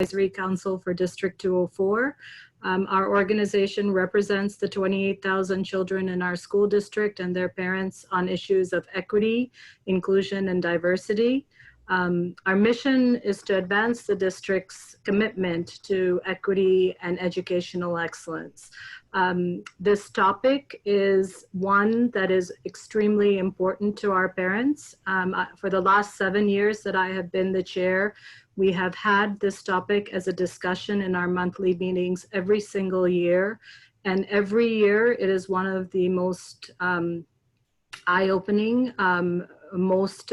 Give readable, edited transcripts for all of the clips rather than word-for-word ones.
Advisory Council for District 204. Our organization represents the 28,000 children in our school district and their parents on issues of equity, inclusion, and diversity. Our mission is to advance the district's commitment to equity and educational excellence. This topic is one that is extremely important to our parents. For the last 7 years that I have been the chair, we have had this topic as a discussion in our monthly meetings every single year. And every year it is one of the most eye-opening, most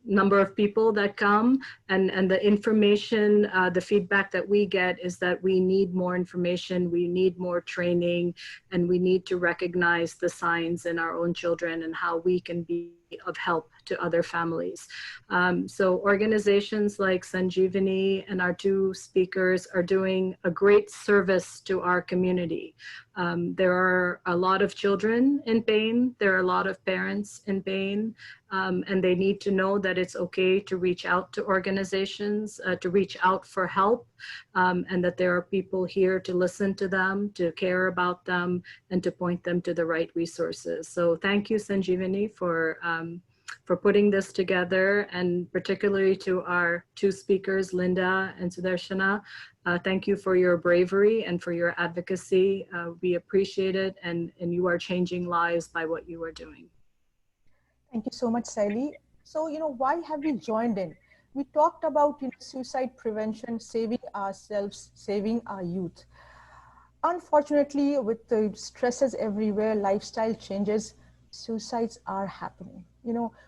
number of people that come, and the information, the feedback that we get is that we need more information, we need more training, and we need to recognize the signs in our own children and how we can be of help to other families. So organizations like Sanjeevani and our two speakers are doing a great service to our community. There are a lot of children in pain, there are a lot of parents in pain, and they need to know that it's okay to reach out to organizations, to reach out for help, and that there are people here to listen to them, to care about them, and to point them to the right resources. So thank you, Sanjeevani, for putting this together, and particularly to our two speakers, Linda and Sudarshana. Thank you for your bravery and for your advocacy. We appreciate it, and you are changing lives by what you are doing. Thank you so much, Saili. So, why have we joined in? We talked about suicide prevention, saving ourselves, saving our youth. Unfortunately, with the stresses everywhere, lifestyle changes, suicides are happening.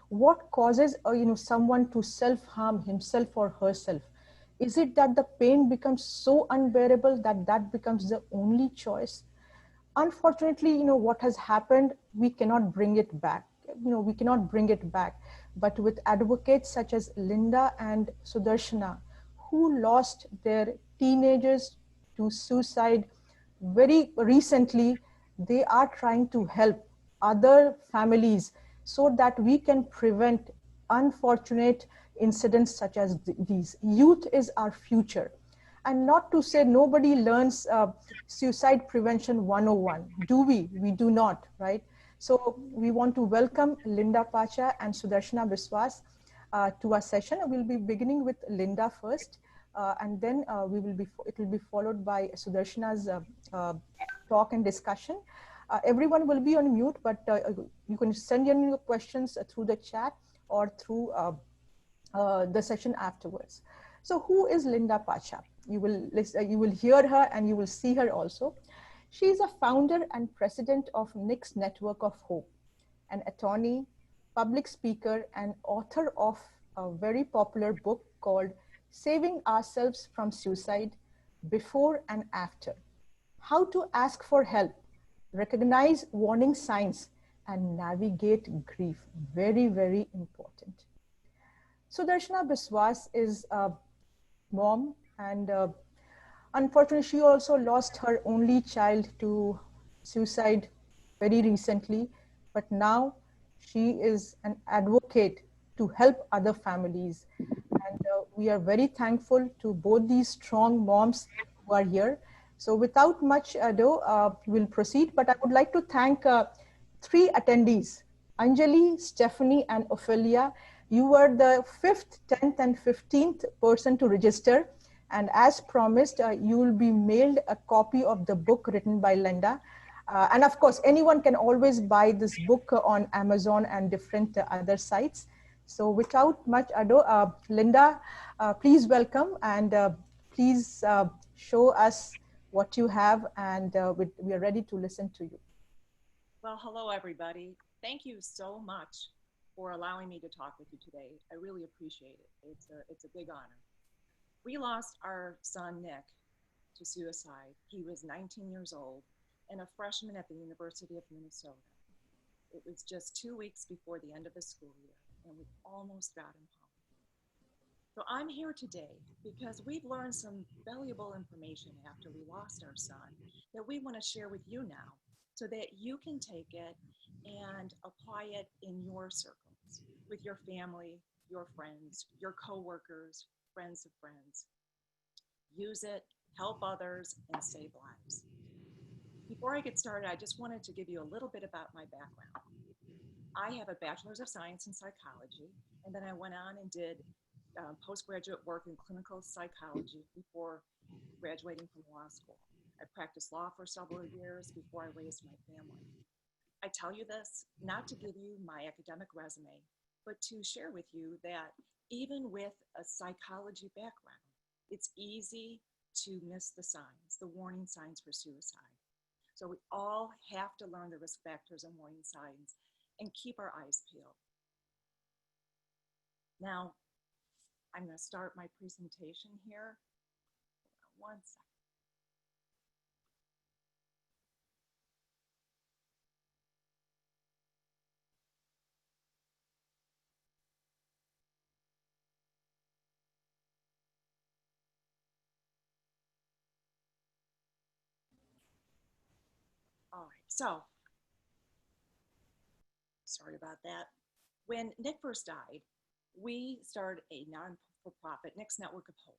What causes someone to self-harm himself or herself? Is it that the pain becomes so unbearable that becomes the only choice? Unfortunately, what has happened, we cannot bring it back. We cannot bring it back. But with advocates such as Linda and Sudarshana, who lost their teenagers to suicide very recently, they are trying to help other families so that we can prevent unfortunate incidents such as these. Youth is our future. And not to say nobody learns suicide prevention 101. Do we? We do not, right? So we want to welcome Linda Pacha and Sudarshana Biswas to our session. We'll be beginning with Linda first, and then it will be followed by Sudarshana's talk and discussion. Everyone will be on mute, but you can send in your questions through the chat or through the session afterwards. So who is Linda Pacha? You will hear her and you will see her also. She is a founder and president of Nick's Network of Hope, an attorney, public speaker, and author of a very popular book called Saving Ourselves from Suicide, Before and After. How to ask for help, recognize warning signs, and navigate grief. Very, very important. Sudarshana Biswas is a mom, and unfortunately, she also lost her only child to suicide very recently, but now she is an advocate to help other families. And we are very thankful to both these strong moms who are here. So without much ado, we'll proceed, but I would like to thank three attendees, Anjali, Stephanie, and Ophelia. You were the 5th, 10th, and 15th person to register. And as promised, you will be mailed a copy of the book written by Linda. And of course, anyone can always buy this book on Amazon and different other sites. So without much ado, Linda, please welcome, and please show us what you have, and we are ready to listen to you. Well, hello, everybody. Thank you so much for allowing me to talk with you today. I really appreciate it. It's a big honor. We lost our son, Nick, to suicide. He was 19 years old and a freshman at the University of Minnesota. It was just 2 weeks before the end of the school year, and we almost got him home. So I'm here today because we've learned some valuable information after we lost our son that we want to share with you now so that you can take it and apply it in your circles, with your family, your friends, your coworkers, friends of friends. Use it, help others, and save lives. Before I get started, I just wanted to give you a little bit about my background. I have a bachelor's of science in psychology, and then I went on and did postgraduate work in clinical psychology before graduating from law school. I practiced law for several years before I raised my family. I tell you this not to give you my academic resume, but to share with you that even with a psychology background, it's easy to miss the signs, the warning signs for suicide. So we all have to learn the risk factors and warning signs and keep our eyes peeled. Now, I'm going to start my presentation here. Hold on 1 second. All right, so sorry about that. When Nick first died, we started a non-for-profit, Nick's Network of Hope,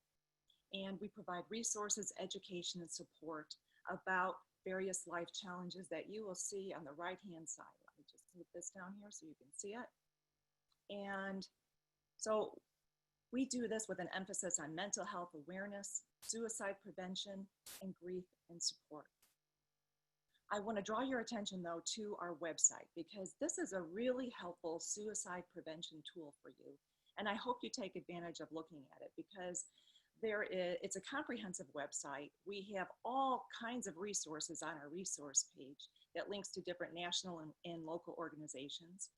and we provide resources, education, and support about various life challenges that you will see on the right-hand side. Let me just move this down here so you can see it. And so we do this with an emphasis on mental health awareness, suicide prevention, and grief and support. I want to draw your attention, though, to our website, because this is a really helpful suicide prevention tool for you. And I hope you take advantage of looking at it, because it's a comprehensive website. We have all kinds of resources on our resource page that links to different national and local organizations.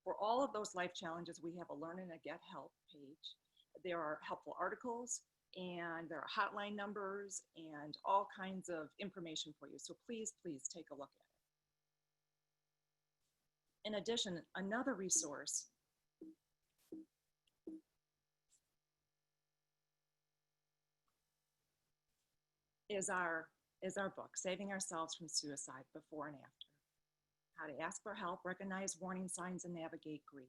For all of those life challenges, we have a Learn and a Get Help page. There are helpful articles, and there are hotline numbers and all kinds of information for you. So please, please take a look at it. In addition, another resource is our book, Saving Ourselves from Suicide, Before and After. How to ask for help, recognize warning signs, and navigate grief.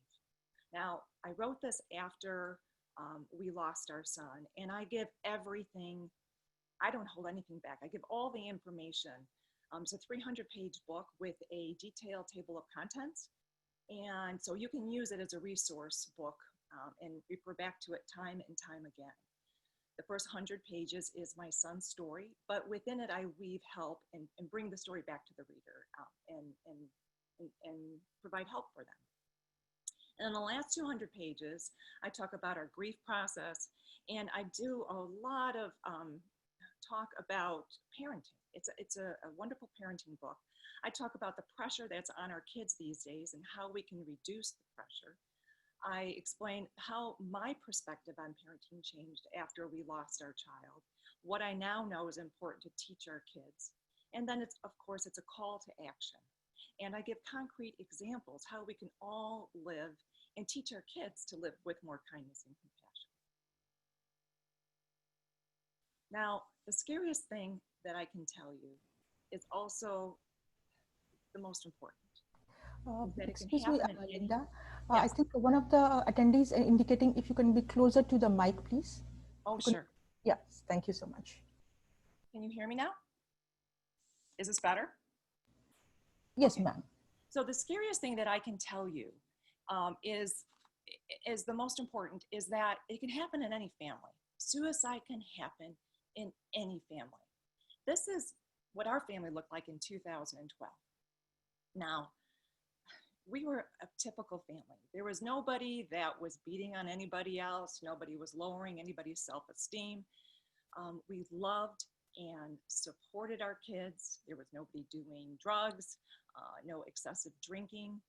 Now, I wrote this after we lost our son, and I give everything. I don't hold anything back. I give all the information. It's a 300-page book with a detailed table of contents, and so you can use it as a resource book and refer back to it time and time again. The first 100 pages is my son's story, but within it I weave help and bring the story back to the reader and provide help for them. And in the last 200 pages, I talk about our grief process, and I do a lot of talk about parenting. It's a wonderful parenting book. I talk about the pressure that's on our kids these days and how we can reduce the pressure. I explain how my perspective on parenting changed after we lost our child, what I now know is important to teach our kids. And then of course, it's a call to action. And I give concrete examples how we can all live and teach our kids to live with more kindness and compassion. Now, the scariest thing that I can tell you is also the most important. Excuse me, Linda. Yes. I think one of the attendees indicating if you can be closer to the mic, please. Oh, sure. Yes, thank you so much. Can you hear me now? Is this better? Yes, Okay. ma'am. So the scariest thing that I can tell you is the most important, is that it can happen in any family. Suicide can happen in any family. This is what our family looked like in 2012. Now, we were a typical family. There was nobody that was beating on anybody else. Nobody was lowering anybody's self-esteem. We loved and supported our kids. There was nobody doing drugs, no excessive drinking.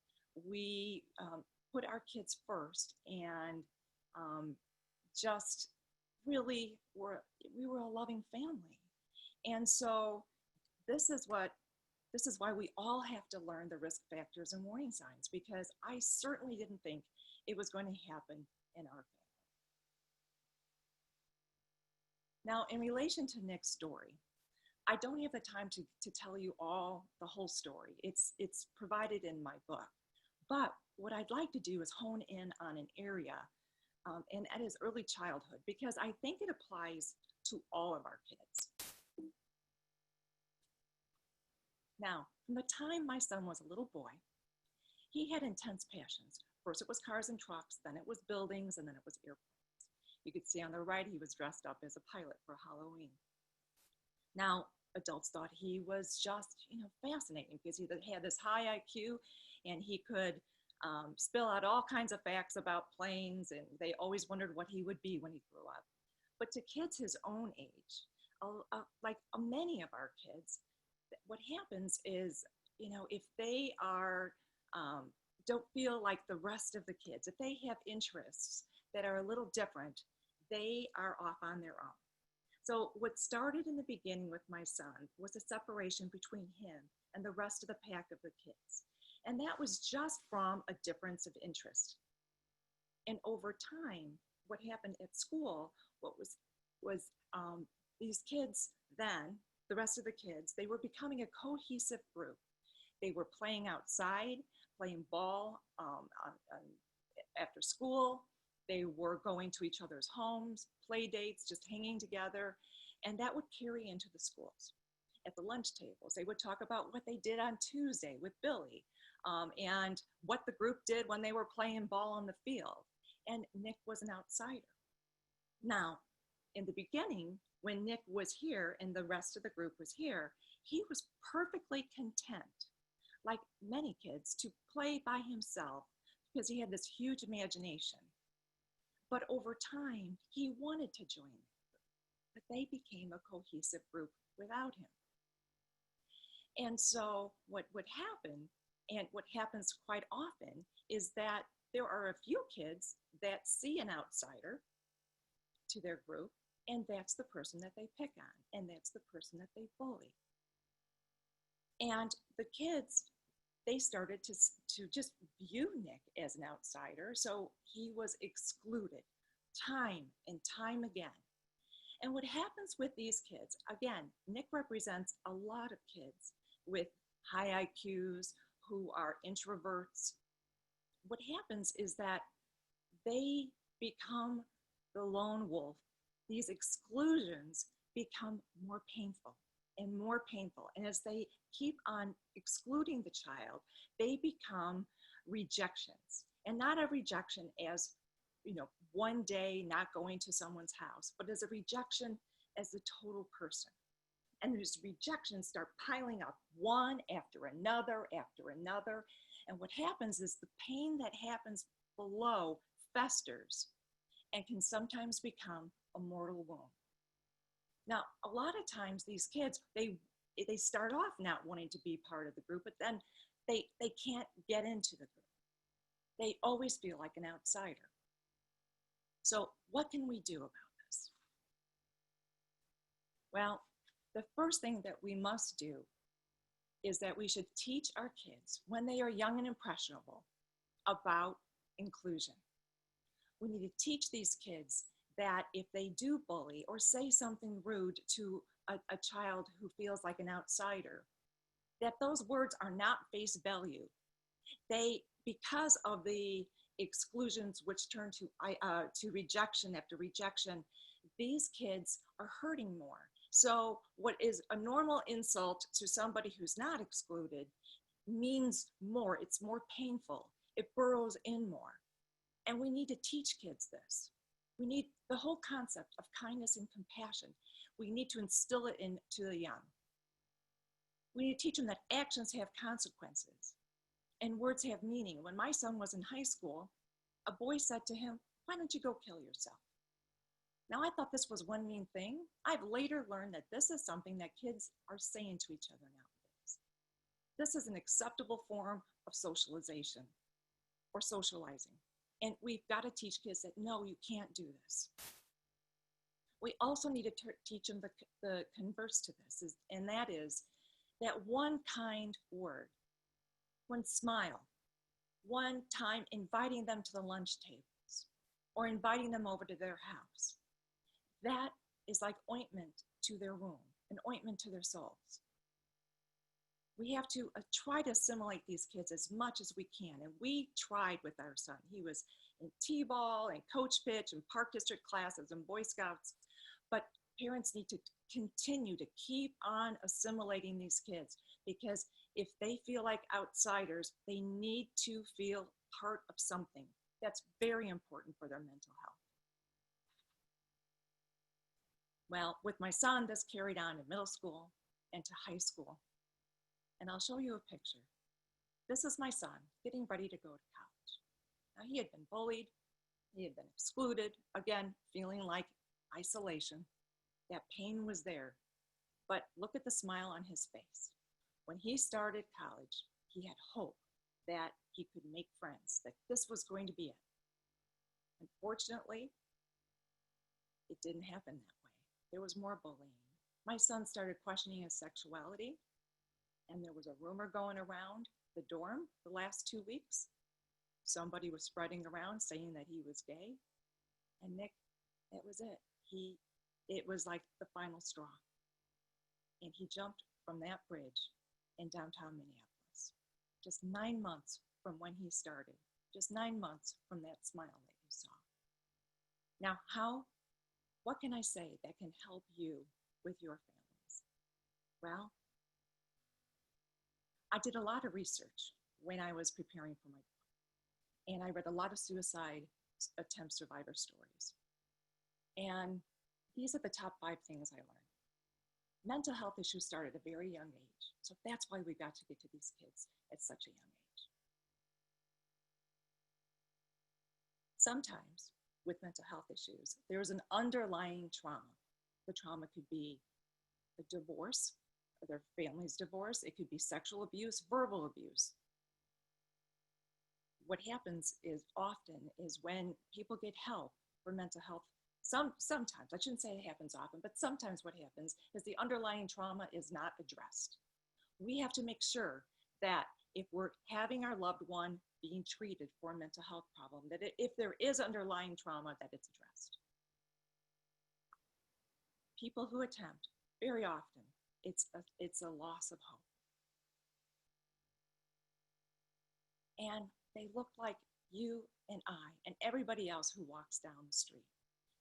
We put our kids first, and just really we were a loving family. And so this is why we all have to learn the risk factors and warning signs, because I certainly didn't think it was going to happen in our family. Now, in relation to Nick's story, I don't have the time to tell you the whole story. It's provided in my book. But what I'd like to do is hone in on an area and at his early childhood, because I think it applies to all of our kids. Now, from the time my son was a little boy, he had intense passions. First it was cars and trucks, then it was buildings, and then it was airplanes. You could see on the right, he was dressed up as a pilot for Halloween. Now, adults thought he was just, fascinating because he had this high IQ and he could spill out all kinds of facts about planes, and they always wondered what he would be when he grew up. But to kids his own age, like many of our kids, what happens is, if they don't feel like the rest of the kids, if they have interests that are a little different, they are off on their own. So what started in the beginning with my son was a separation between him and the rest of the pack of the kids. And that was just from a difference of interest. And over time, what happened at school, was these kids then, the rest of the kids, they were becoming a cohesive group. They were playing outside, playing ball after school. They were going to each other's homes, play dates, just hanging together. And that would carry into the schools. At the lunch tables, they would talk about what they did on Tuesday with Billy, and what the group did when they were playing ball on the field. And Nick was an outsider. Now, in the beginning, when Nick was here and the rest of the group was here, he was perfectly content, like many kids, to play by himself because he had this huge imagination. But over time, he wanted to join the group, but they became a cohesive group without him. And so what would happen, and what happens quite often, is that there are a few kids that see an outsider to their group, and that's the person that they pick on, and that's the person that they bully. And the kids, they started to just view Nick as an outsider, so he was excluded time and time again. And what happens with these kids, again, Nick represents a lot of kids with high IQs who are introverts. What happens is that they become the lone wolf. These exclusions become more painful and more painful. And as they keep on excluding the child, they become rejections. And not a rejection as, one day not going to someone's house, but as a rejection as the total person. And these rejections start piling up one after another after another. And what happens is the pain that happens below festers and can sometimes become a mortal wound. Now, a lot of times these kids, they start off not wanting to be part of the group, but then they can't get into the group. They always feel like an outsider. So what can we do about this? Well, the first thing that we must do is that we should teach our kids when they are young and impressionable about inclusion. We need to teach these kids that if they do bully or say something rude to a child who feels like an outsider, that those words are not face value. Because of the exclusions which turn to rejection after rejection, these kids are hurting more. So what is a normal insult to somebody who's not excluded means more. It's more painful. It burrows in more. And we need to teach kids this. We need the whole concept of kindness and compassion. We need to instill it into the young. We need to teach them that actions have consequences and words have meaning. When my son was in high school, a boy said to him, "Why don't you go kill yourself?" Now, I thought this was one mean thing. I've later learned that this is something that kids are saying to each other nowadays. This is an acceptable form of socialization or socializing. And we've got to teach kids that, no, you can't do this. We also need to teach them the converse to this, and that is that one kind word, one smile, one time inviting them to the lunch tables or inviting them over to their house, that is like ointment to their wound, an ointment to their souls. We have to try to assimilate these kids as much as we can. And we tried with our son. He was in T-ball and coach pitch and park district classes and Boy Scouts. But parents need to continue to keep on assimilating these kids, because if they feel like outsiders, they need to feel part of something. That's very important for their mental health. Well, with my son, this carried on in middle school and to high school. And I'll show you a picture. This is my son getting ready to go to college. Now, he had been bullied, he had been excluded, again, feeling like isolation. That pain was there. But look at the smile on his face. When he started college, he had hope that he could make friends, that this was going to be it. Unfortunately, it didn't happen that way. There was more bullying. My son started questioning his sexuality, and there was a rumor going around the dorm the last 2 weeks. Somebody was spreading around saying that he was gay. And Nick, that was it. It was like the final straw. And he jumped from that bridge in downtown Minneapolis. Just 9 months from when he started. Just 9 months from that smile that you saw. Now, what can I say that can help you with your families? Well, I did a lot of research when I was preparing for my book. And I read a lot of suicide attempt survivor stories. And these are the top 5 things I learned. Mental health issues start at a very young age. So that's why we got to get to these kids at such a young age. Sometimes with mental health issues, there's an underlying trauma. The trauma could be a divorce, or their family's divorce. It could be sexual abuse, verbal abuse. What happens is often is when people get help for mental health, sometimes, I shouldn't say it happens often, but sometimes what happens is the underlying trauma is not addressed. We have to make sure that if we're having our loved one being treated for a mental health problem, that if there is underlying trauma, that it's addressed. People who attempt, very often, it's a loss of hope. And they look like you and I and everybody else who walks down the street.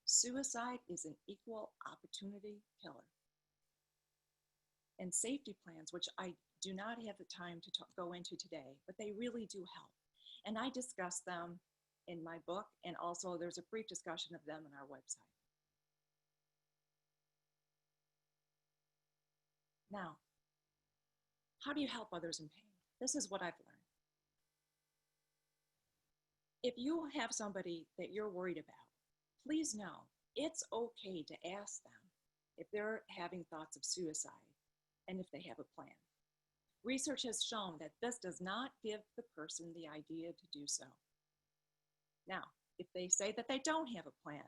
Suicide is an equal opportunity killer. And safety plans, which I do not have the time to go into today, but they really do help. And I discuss them in my book, and also there's a brief discussion of them on our website. Now, how do you help others in pain? This is what I've learned. If you have somebody that you're worried about, please know it's okay to ask them if they're having thoughts of suicide and if they have a plan. Research has shown that this does not give the person the idea to do so. Now, if they say that they don't have a plan,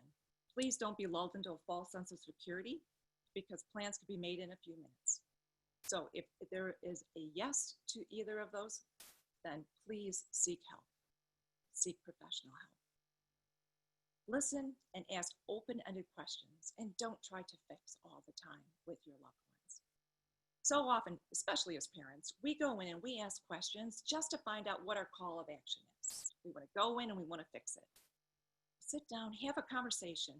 please don't be lulled into a false sense of security, because plans can be made in a few minutes. So if there is a yes to either of those, then please seek help. Seek professional help. Listen and ask open-ended questions, and don't try to fix all the time with your loved ones. So often, especially as parents, we go in and we ask questions just to find out what our call of action is. We want to go in and we want to fix it. Sit down, have a conversation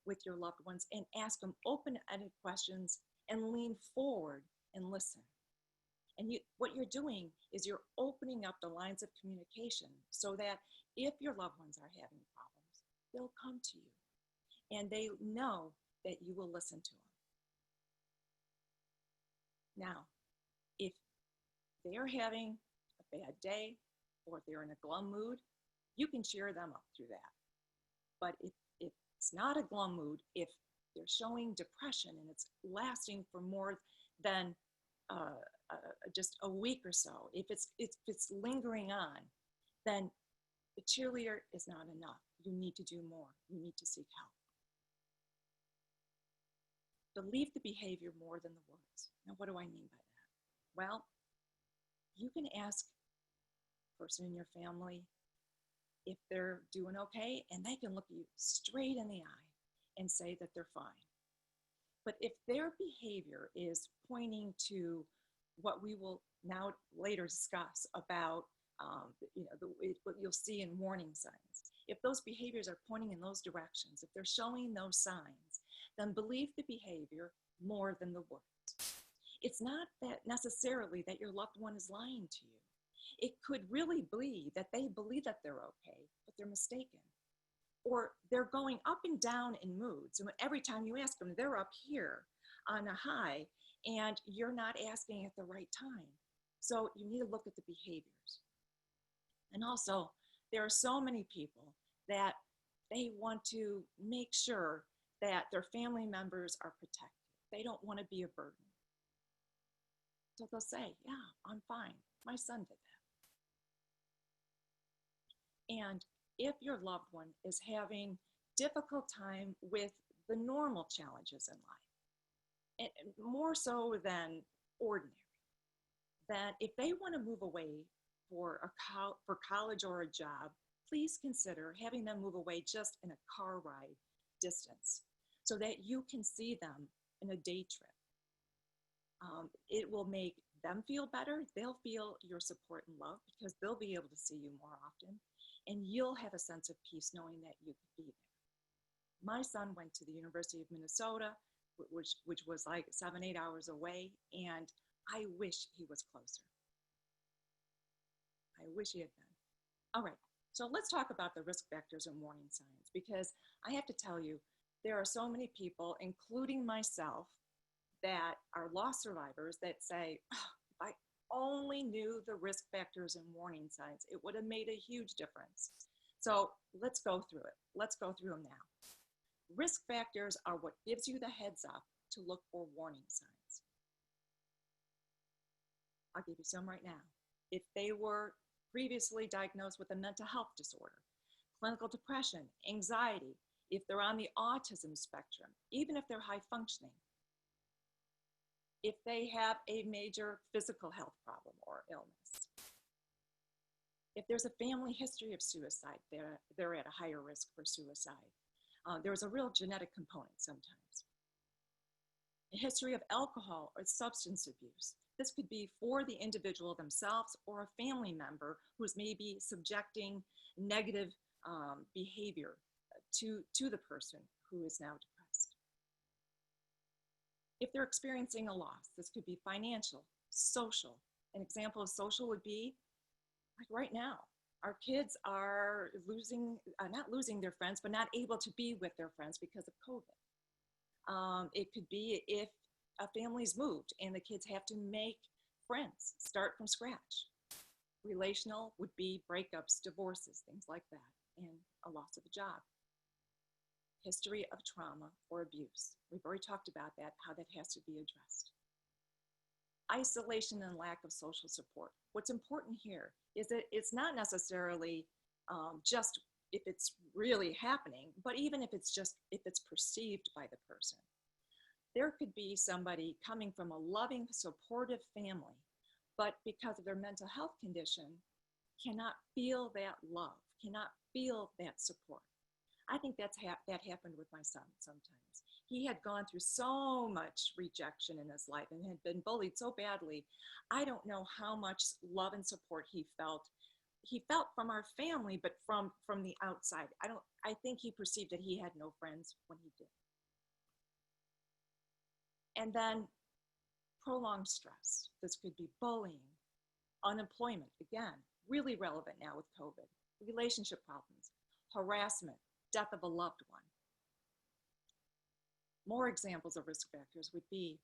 with your loved ones and ask them open-ended questions and lean forward and listen. And what you're doing is you're opening up the lines of communication so that if your loved ones are having problems, they'll come to you and they know that you will listen to them. Now, if they're having a bad day or if they're in a glum mood, you can cheer them up through that. But if it's not a glum mood, if they're showing depression and it's lasting for more than just a week or so, if it's lingering on, then the cheerleader is not enough. You need to do more. You need to seek help. Believe the behavior more than the words. Now, what do I mean by that? Well, you can ask a person in your family if they're doing okay, and they can look you straight in the eye and say that they're fine. But if their behavior is pointing to what we will now later discuss about what you'll see in warning signs. If those behaviors are pointing in those directions, if they're showing those signs, then believe the behavior more than the words. It's not that necessarily that your loved one is lying to you. It could really be that they believe that they're okay, but they're mistaken. Or they're going up and down in moods. And every time you ask them, they're up here on a high, and you're not asking at the right time. So you need to look at the behaviors. And also, there are so many people that they want to make sure that their family members are protected. They don't want to be a burden. So they'll say, yeah, I'm fine. My son did that. And if your loved one is having difficult time with the normal challenges in life, and more so than ordinary, that if they want to move away for college or a job, please consider having them move away just in a car ride distance so that you can see them in a day trip. It will make them feel better. They'll feel your support and love because they'll be able to see you more often, and you'll have a sense of peace knowing that you could be there. My son went to the University of Minnesota, which was like 7-8 hours away, and I wish he was closer. I wish he had been. All right, so let's talk about the risk factors and warning signs, because I have to tell you, there are so many people, including myself, that are loss survivors that say, oh, if I only knew the risk factors and warning signs, it would have made a huge difference. So let's go through it. Let's go through them now. Risk factors are what gives you the heads up to look for warning signs. I'll give you some right now. If they were previously diagnosed with a mental health disorder, clinical depression, anxiety, if they're on the autism spectrum, even if they're high functioning, if they have a major physical health problem or illness, if there's a family history of suicide, they're at a higher risk for suicide. There's a real genetic component sometimes. A history of alcohol or substance abuse. This could be for the individual themselves or a family member who's maybe subjecting negative behavior to the person who is now depressed. If they're experiencing a loss, this could be financial, social. An example of social would be like right now. Our kids are not losing their friends, but not able to be with their friends because of COVID. It could be if a family's moved and the kids have to make friends, start from scratch. Relational would be breakups, divorces, things like that, and a loss of a job. History of trauma or abuse. We've already talked about that, how that has to be addressed. Isolation and lack of social support. What's important here is that it's not necessarily just if it's really happening, but even if it's perceived by the person. There could be somebody coming from a loving, supportive family, but because of their mental health condition, cannot feel that love, cannot feel that support. I think that happened with my son sometimes. He had gone through so much rejection in his life and had been bullied so badly. I don't know how much love and support he felt. He felt from our family, but from the outside. I think he perceived that he had no friends when he did. And then prolonged stress. This could be bullying, unemployment, again, really relevant now with COVID, relationship problems, harassment, death of a loved one. More examples of risk factors would be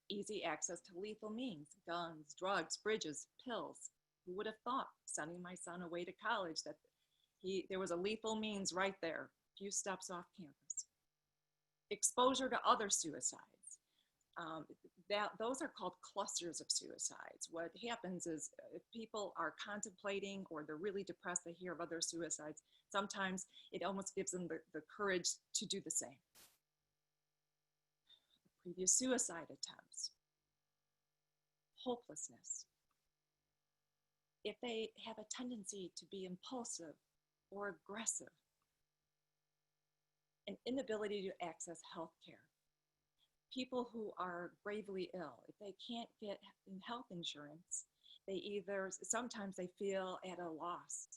easy access to lethal means, guns, drugs, bridges, pills. Who would have thought, sending my son away to college, that there was a lethal means right there, a few steps off campus. Exposure to other suicides. Those are called clusters of suicides. What happens is if people are contemplating or they're really depressed, they hear of other suicides, sometimes it almost gives them the courage to do the same. Previous suicide attempts. Hopelessness. If they have a tendency to be impulsive or aggressive. An inability to access health care. People who are gravely ill, if they can't get health insurance, sometimes they feel at a loss.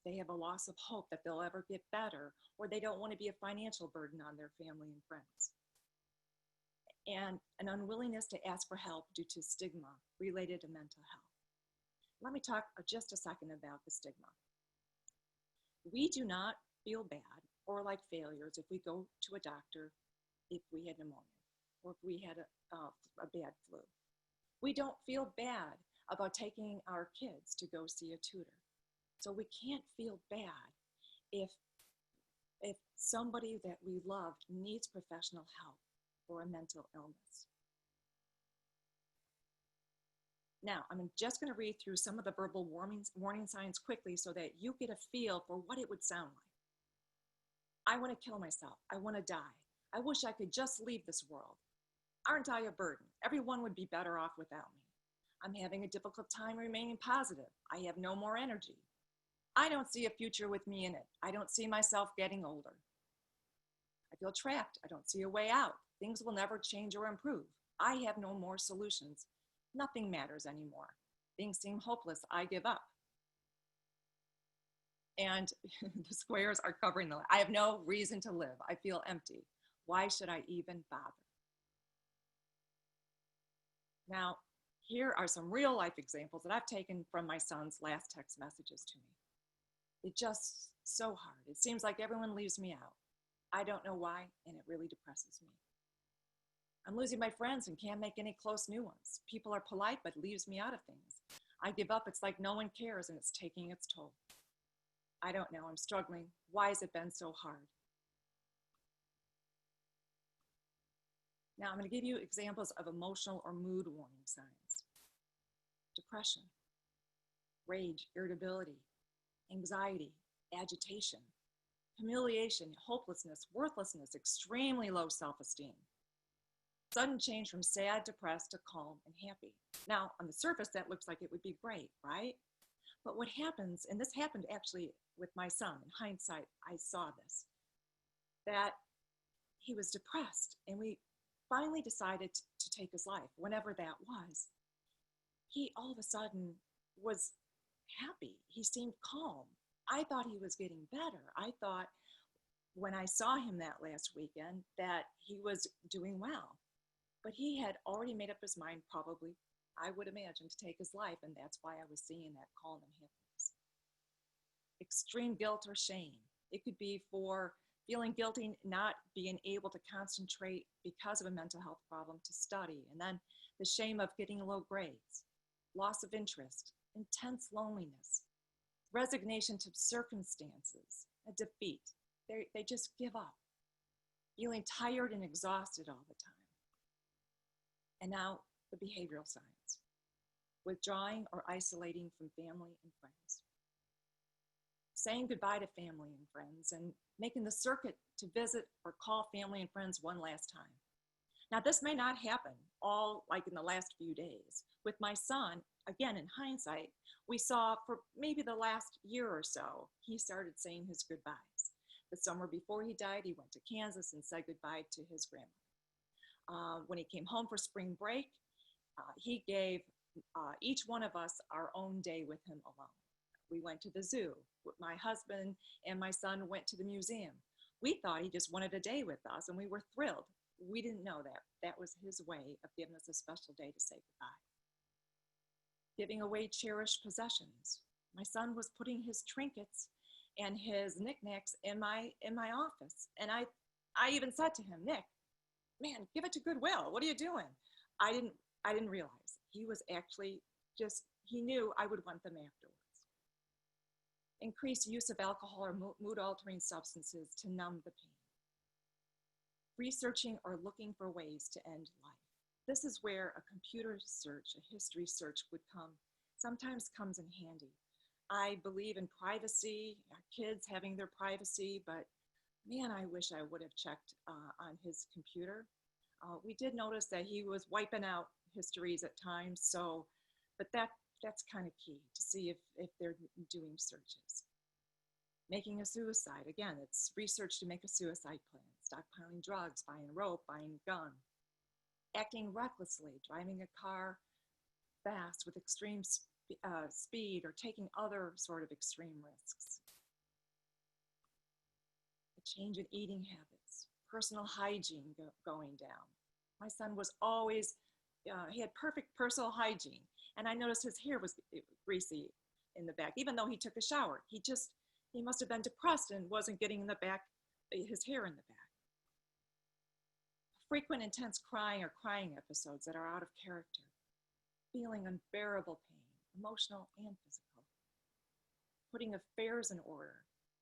They have a loss of hope that they'll ever get better, or they don't want to be a financial burden on their family and friends. And an unwillingness to ask for help due to stigma related to mental health. Let me talk just a second about the stigma. We do not feel bad or like failures if we go to a doctor if we had pneumonia or if we had a bad flu. We don't feel bad about taking our kids to go see a tutor. So we can't feel bad if somebody that we love needs professional help for a mental illness. Now, I'm just going to read through some of the verbal warning signs quickly so that you get a feel for what it would sound like. I want to kill myself. I want to die. I wish I could just leave this world. Aren't I a burden? Everyone would be better off without me. I'm having a difficult time remaining positive. I have no more energy. I don't see a future with me in it. I don't see myself getting older. I feel trapped. I don't see a way out. Things will never change or improve. I have no more solutions. Nothing matters anymore. Things seem hopeless. I give up. And the squares are covering the, I have no reason to live. I feel empty. Why should I even bother? Now, here are some real life examples that I've taken from my son's last text messages to me. It's just so hard. It seems like everyone leaves me out. I don't know why, and it really depresses me. I'm losing my friends and can't make any close new ones. People are polite, but leaves me out of things. I give up. It's like no one cares, and it's taking its toll. I don't know. I'm struggling. Why has it been so hard? Now, I'm going to give you examples of emotional or mood warning signs. Depression, rage, irritability, anxiety, agitation, humiliation, hopelessness, worthlessness, extremely low self-esteem. Sudden change from sad, depressed to calm and happy. Now, on the surface, that looks like it would be great, right? But what happens, and this happened actually with my son, in hindsight, I saw this, that he was depressed, and we finally decided to take his life, whenever that was. He all of a sudden was happy. He seemed calm. I thought he was getting better. I thought when I saw him that last weekend that he was doing well. But he had already made up his mind, probably, I would imagine, to take his life, and that's why I was seeing that calm and happiness. Extreme guilt or shame. It could be for feeling guilty, not being able to concentrate because of a mental health problem to study, and then the shame of getting low grades, loss of interest, intense loneliness, resignation to circumstances, a defeat. They just give up, feeling tired and exhausted all the time. And now the behavioral signs, withdrawing or isolating from family and friends, saying goodbye to family and friends, and making the circuit to visit or call family and friends one last time. Now, this may not happen all like in the last few days. With my son, again, in hindsight, we saw for maybe the last year or so, he started saying his goodbyes. The summer before he died, he went to Kansas and said goodbye to his grandmother. When he came home for spring break, he gave each one of us our own day with him alone. We went to the zoo. My husband and my son went to the museum. We thought he just wanted a day with us, and we were thrilled. We didn't know that. That was his way of giving us a special day to say goodbye. Giving away cherished possessions. My son was putting his trinkets and his knickknacks in my office. And I even said to him, Nick, man, give it to Goodwill. What are you doing? I didn't realize. He was actually he knew I would want them afterwards. Increased use of alcohol or mood-altering substances to numb the pain. Researching or looking for ways to end life. This is where a computer search, a history search sometimes comes in handy. I believe in privacy, our kids having their privacy, but man, I wish I would have checked on his computer. We did notice that he was wiping out histories at times, but that's kind of key to see if they're doing searches. Making a suicide, again, it's research to make a suicide plan. Stockpiling drugs, buying a rope, buying a gun. Acting recklessly, driving a car fast with extreme speed or taking other sort of extreme risks. A change in eating habits, personal hygiene going down. My son was always, he had perfect personal hygiene. And I noticed his hair was greasy in the back, even though he took a shower. He must have been depressed and wasn't getting in the back, his hair in the back. Frequent intense crying or crying episodes that are out of character. Feeling unbearable pain, emotional and physical. Putting affairs in order,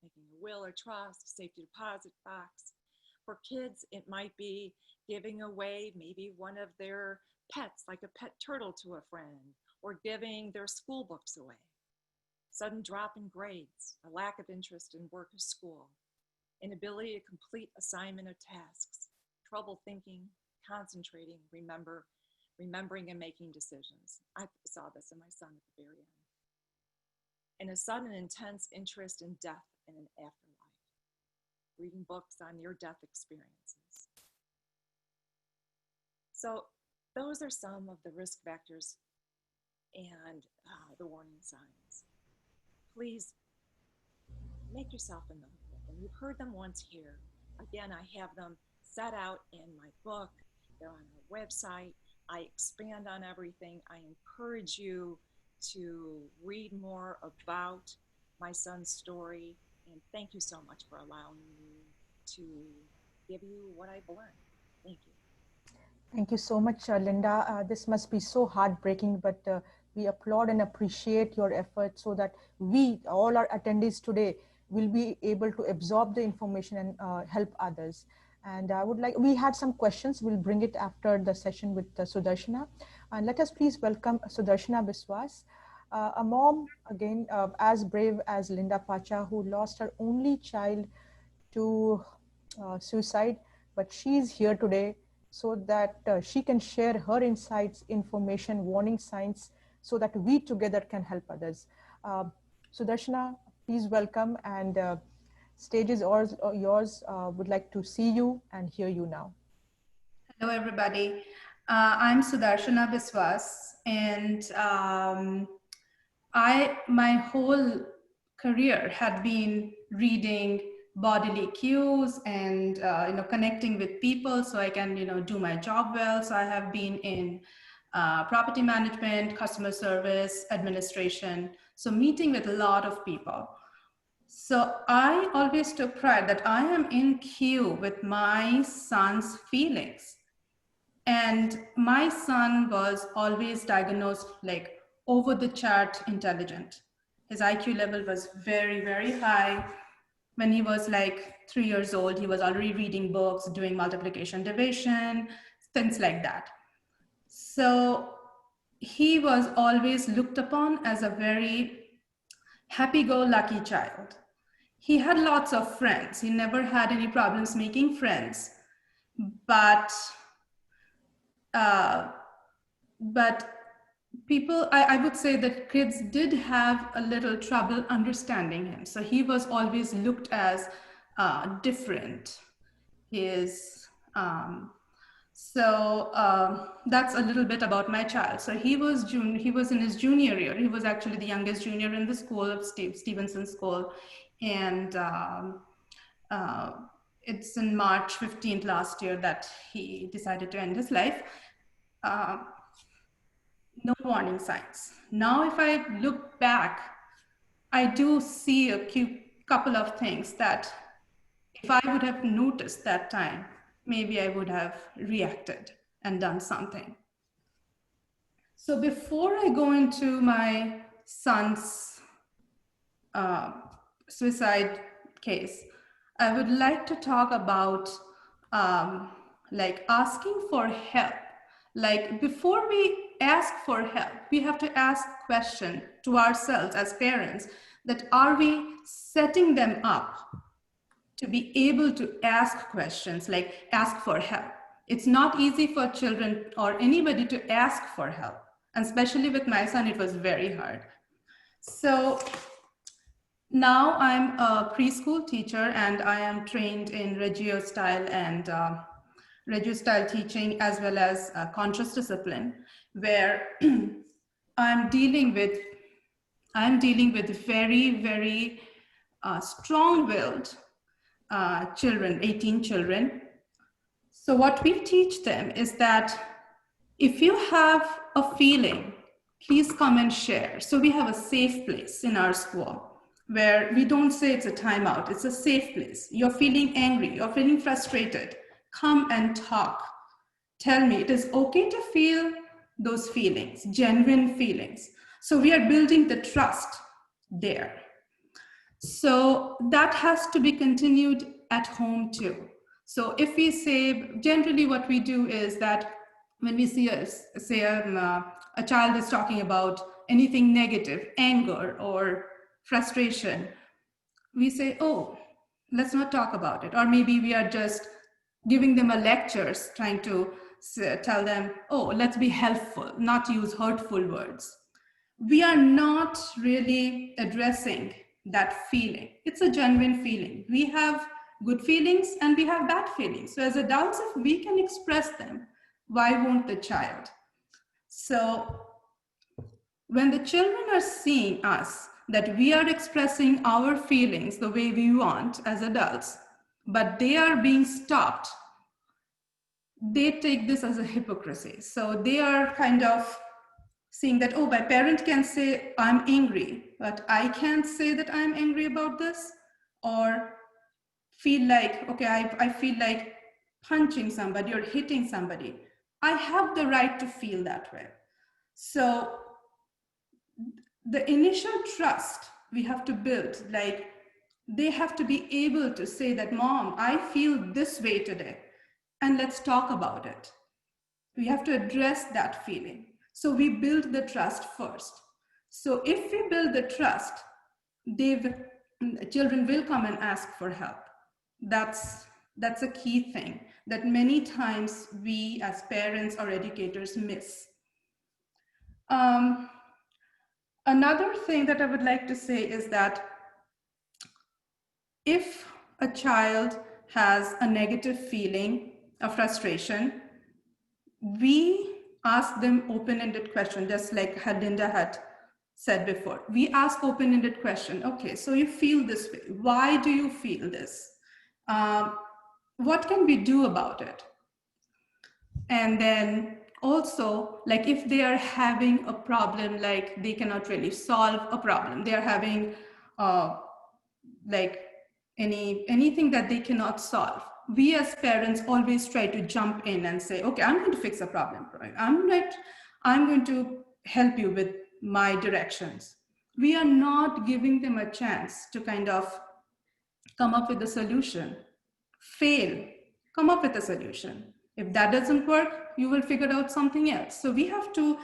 making a will or trust, safety deposit box. For kids, it might be giving away maybe one of their pets, like a pet turtle, to a friend, or giving their school books away. Sudden drop in grades, a lack of interest in work or school, inability to complete assignment or tasks, trouble thinking, concentrating, remembering and making decisions. I saw this in my son at the very end. And a sudden intense interest in death and an afterlife, reading books on near-death experiences. So those are some of the risk factors and the warning signs. Please make yourself a note of them. You've heard them once here. Again, I have them set out in my book. They're on our website. I expand on everything. I encourage you to read more about my son's story. And thank you so much for allowing me to give you what I've learned. Thank you. Thank you so much, Linda. This must be so heartbreaking, but we applaud and appreciate your efforts so that we, all our attendees today, will be able to absorb the information and help others. And I would like, we had some questions. We'll bring it after the session with Sudarshana. And let us please welcome Sudarshana Biswas, a mom, again, as brave as Linda Pacha, who lost her only child to suicide, but she's here today so that she can share her insights, information, warning signs, so that we together can help others. Sudarshana, please welcome, and stage is yours. Would like to see you and hear you now. Hello, everybody. I'm Sudarshana Biswas, and my whole career had been reading bodily cues and connecting with people so I can do my job well. So I have been in property management, customer service, administration, so meeting with a lot of people. So I always took pride that I am in cue with my son's feelings. And my son was always diagnosed like over the chart intelligent. His IQ level was very, very high. When he was like 3 years old, he was already reading books, doing multiplication, division, things like that. So he was always looked upon as a very happy-go-lucky child. He had lots of friends. He never had any problems making friends, but people, I would say that kids did have a little trouble understanding him. So he was always looked as different. That's a little bit about my child. So he was in his junior year. He was actually the youngest junior in the school of Stevenson School. And it's in March 15th last year that he decided to end his life. No warning signs. Now, if I look back, I do see a couple of things that if I would have noticed that time, maybe I would have reacted and done something. So before I go into my son's suicide case, I would like to talk about like asking for help. Like before we ask for help, we have to ask question to ourselves as parents that are we setting them up to be able to ask questions, like ask for help. It's not easy for children or anybody to ask for help. And especially with my son, it was very hard. So now I'm a preschool teacher and I am trained in Reggio style and Reggio style teaching as well as conscious discipline, where I'm dealing with I'm dealing with very, very strong-willed children, 18 children. So what we teach them is that if you have a feeling, please come and share. So we have a safe place in our school where we don't say it's a timeout, it's a safe place. You're feeling angry, you're feeling frustrated, come and talk. Tell me, it is okay to feel those feelings, genuine feelings. So we are building the trust there. So that has to be continued at home too. So if we say, generally what we do is that when we see a child is talking about anything negative, anger or frustration, we say, oh, let's not talk about it. Or maybe we are just giving them a lectures, trying to tell them, oh, let's be helpful, not use hurtful words. We are not really addressing that feeling. It's a genuine feeling. We have good feelings and we have bad feelings. So as adults, if we can express them, why won't the child? So when the children are seeing us, that we are expressing our feelings the way we want as adults, but they are being stopped, they take this as a hypocrisy. So they are kind of seeing that, oh, my parent can say I'm angry, but I can't say that I'm angry about this, or feel like, okay, I feel like punching somebody or hitting somebody. I have the right to feel that way. So the initial trust we have to build, like they have to be able to say that, Mom, I feel this way today, and let's talk about it. We have to address that feeling. So we build the trust first. So if we build the trust, children will come and ask for help. That's a key thing that many times we as parents or educators miss. Another thing that I would like to say is that if a child has a negative feeling, a frustration, we ask them open-ended question, just like Linda had said before. We ask open-ended question. Okay, so you feel this way. Why do you feel this? What can we do about it? And then also, like if they are having a problem, like they cannot really solve a problem, they are having like anything that they cannot solve, we as parents always try to jump in and say, okay, I'm going to fix a problem. I'm going to help you with my directions. We are not giving them a chance to kind of come up with a solution, fail, come up with a solution. If that doesn't work, you will figure out something else. So we have to,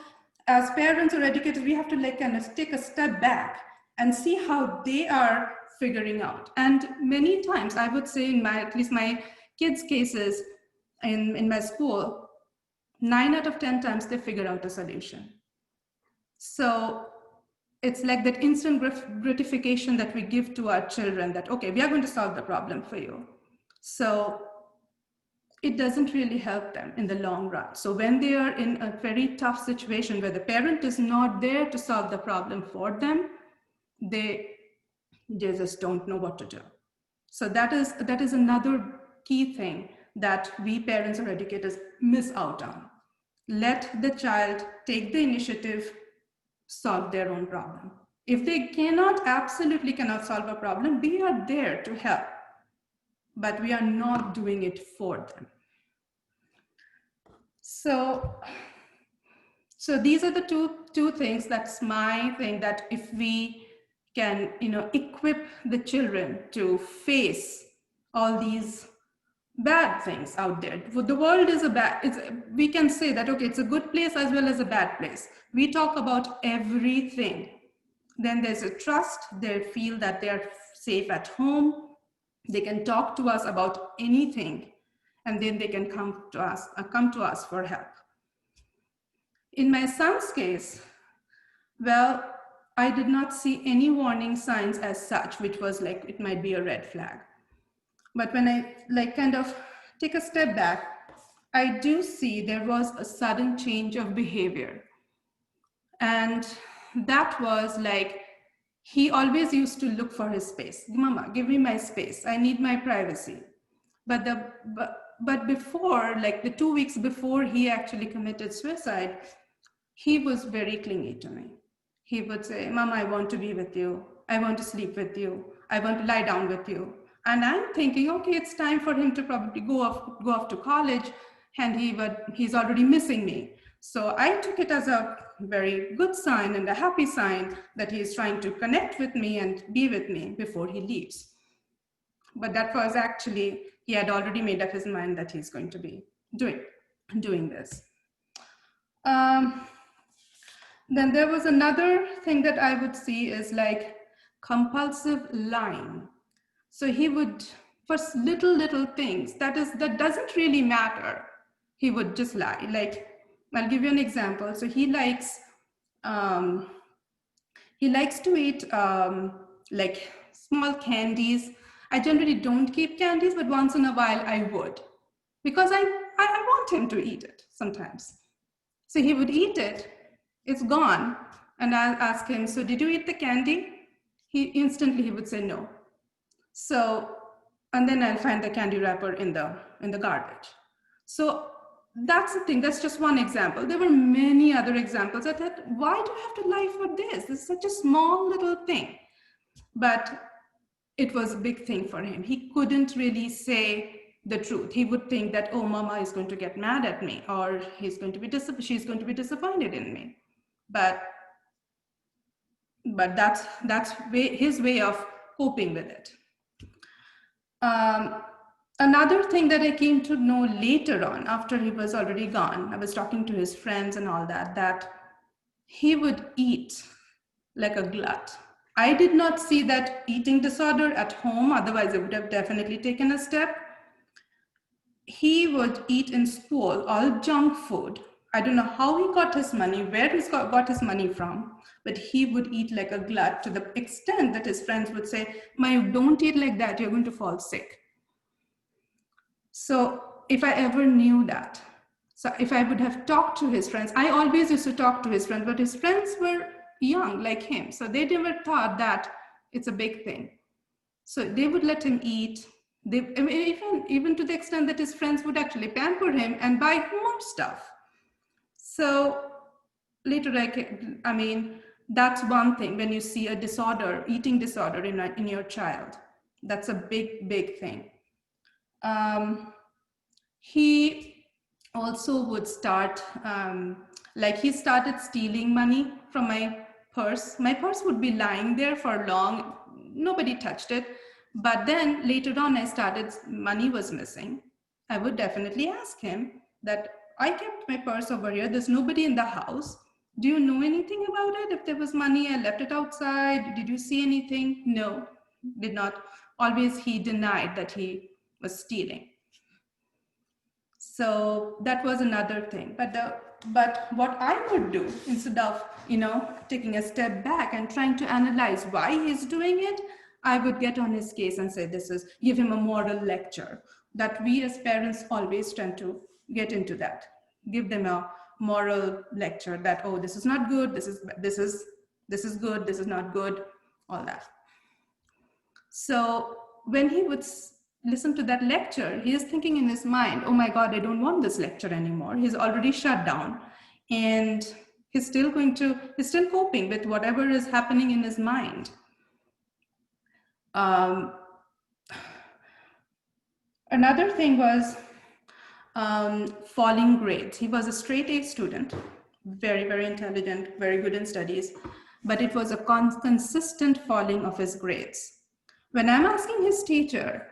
as parents or educators, we have to like kind of take a step back and see how they are figuring out. And many times, I would say in at least my kids' cases in my school, 9 out of 10 times they figure out a solution. So it's like that instant gratification that we give to our children that, okay, we are going to solve the problem for you. So it doesn't really help them in the long run. So when they are in a very tough situation where the parent is not there to solve the problem for them, they just don't know what to do. So that is another key thing that we parents or educators miss out on. Let the child take the initiative, solve their own problem. If they absolutely cannot solve a problem, we are there to help, but we are not doing it for them. So these are the two things. That's my thing, that if we can, equip the children to face all these bad things out there. The world is we can say that, okay, it's a good place as well as a bad place. We talk about everything. Then there's a trust. They feel that they're safe at home. They can talk to us about anything, and then they can come to us for help. In my son's case, well, I did not see any warning signs as such, which was like, it might be a red flag. But when I kind of take a step back, I do see there was a sudden change of behavior. And that was like, he always used to look for his space. Mama, give me my space. I need my privacy. But before, like the 2 weeks before he actually committed suicide, he was very clingy to me. He would say, Mama, I want to be with you. I want to sleep with you. I want to lie down with you. And I'm thinking, okay, it's time for him to probably go off to college, and he's already missing me. So I took it as a very good sign and a happy sign that he is trying to connect with me and be with me before he leaves. But that was actually, he had already made up his mind that he's going to be doing this. Then there was another thing that I would see is like compulsive lying. So he would, for little things, that doesn't really matter, he would just lie. Like, I'll give you an example. So he likes to eat like small candies. I generally don't keep candies, but once in a while I would, because I want him to eat it sometimes. So he would eat it, it's gone, and I'll ask him, so did you eat the candy? He would say no. So, and then I'll find the candy wrapper in the garbage. So that's the thing, that's just one example. There were many other examples. I thought, why do I have to lie for this? This is such a small little thing. But it was a big thing for him. He couldn't really say the truth. He would think that, oh, Mama is going to get mad at me, or she's going to be disappointed in me. But that's his way of coping with it. Another thing that I came to know later on, after he was already gone, I was talking to his friends and all that he would eat like a glut. I did not see that eating disorder at home, otherwise I would have definitely taken a step. He would eat in school all junk food. I don't know how he got his money, where he got his money from, but he would eat like a glut to the extent that his friends would say, don't eat like that, you're going to fall sick. So if I ever knew that, so if I would have talked to his friends, I always used to talk to his friends, but his friends were young like him. So they never thought that it's a big thing. So they would let him eat. Even to the extent that his friends would actually pamper him and buy more stuff. So later, that's one thing when you see a disorder, eating disorder in your child. That's a big thing. He also would start, he started stealing money from my purse. My purse would be lying there for long. Nobody touched it. But then later on, money was missing. I would definitely ask him that I kept my purse over here. There's nobody in the house. Do you know anything about it? If there was money, I left it outside. Did you see anything? No, did not. Always he denied that he was stealing. So that was another thing. But what I would do, instead of taking a step back and trying to analyze why he's doing it, I would get on his case and say, give him a moral lecture. That we as parents always tend to get into that. Give them a moral lecture that, oh, this is not good, this is good, this is not good, all that. So when he would listen to that lecture, he is thinking in his mind, oh my God, I don't want this lecture anymore. He's already shut down, and he's still coping with whatever is happening in his mind. Another thing was falling grades. He was a straight A student, very, very intelligent, very good in studies, but it was a consistent falling of his grades. When I'm asking his teacher,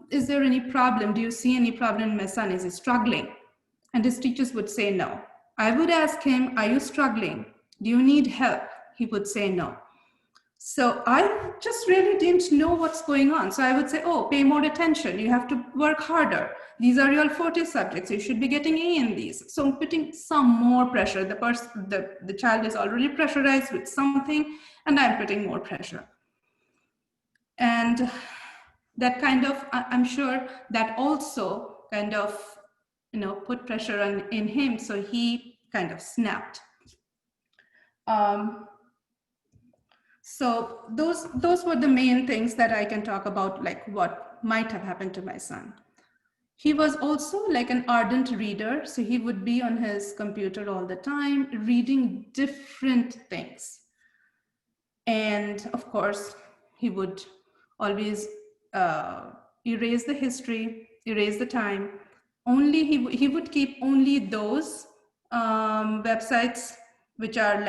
is there any problem? Do you see any problem in my son? Is he struggling? And his teachers would say no. I would ask him, are you struggling? Do you need help? He would say no. So I just really didn't know what's going on. So I would say, oh, pay more attention. You have to work harder. These are your forte subjects. You should be getting A in these. So I'm putting some more pressure. The child is already pressurized with something, and I'm putting more pressure. And that kind of, I'm sure that also kind of, put pressure in him. So he kind of snapped. So those were the main things that I can talk about, like what might have happened to my son. He was also like an ardent reader. So he would be on his computer all the time, reading different things. And of course, he would always erase the history, erase the time. Only he would keep only those websites which are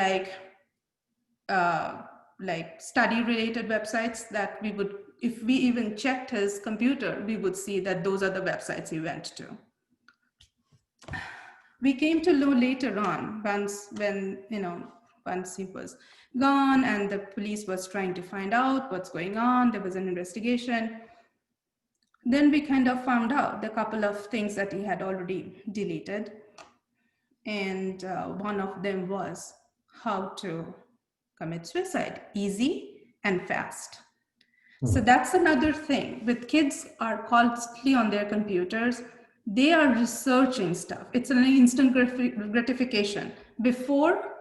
like study related websites that we would, if we even checked his computer, we would see that those are the websites he went to. We came to know later on, once he was gone and the police was trying to find out what's going on, there was an investigation. Then we kind of found out the couple of things that he had already deleted. And one of them was how to commit suicide, easy and fast. So that's another thing. With kids are constantly on their computers, they are researching stuff. It's an instant gratification. Before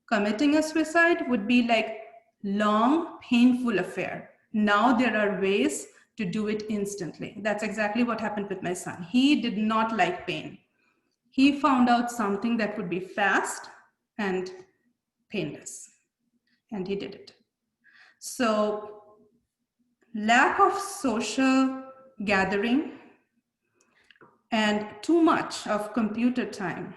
committing a suicide would be like long, painful affair. Now there are ways to do it instantly. That's exactly what happened with my son. He did not like pain. He found out something that would be fast and painless, and he did it. So lack of social gathering and too much of computer time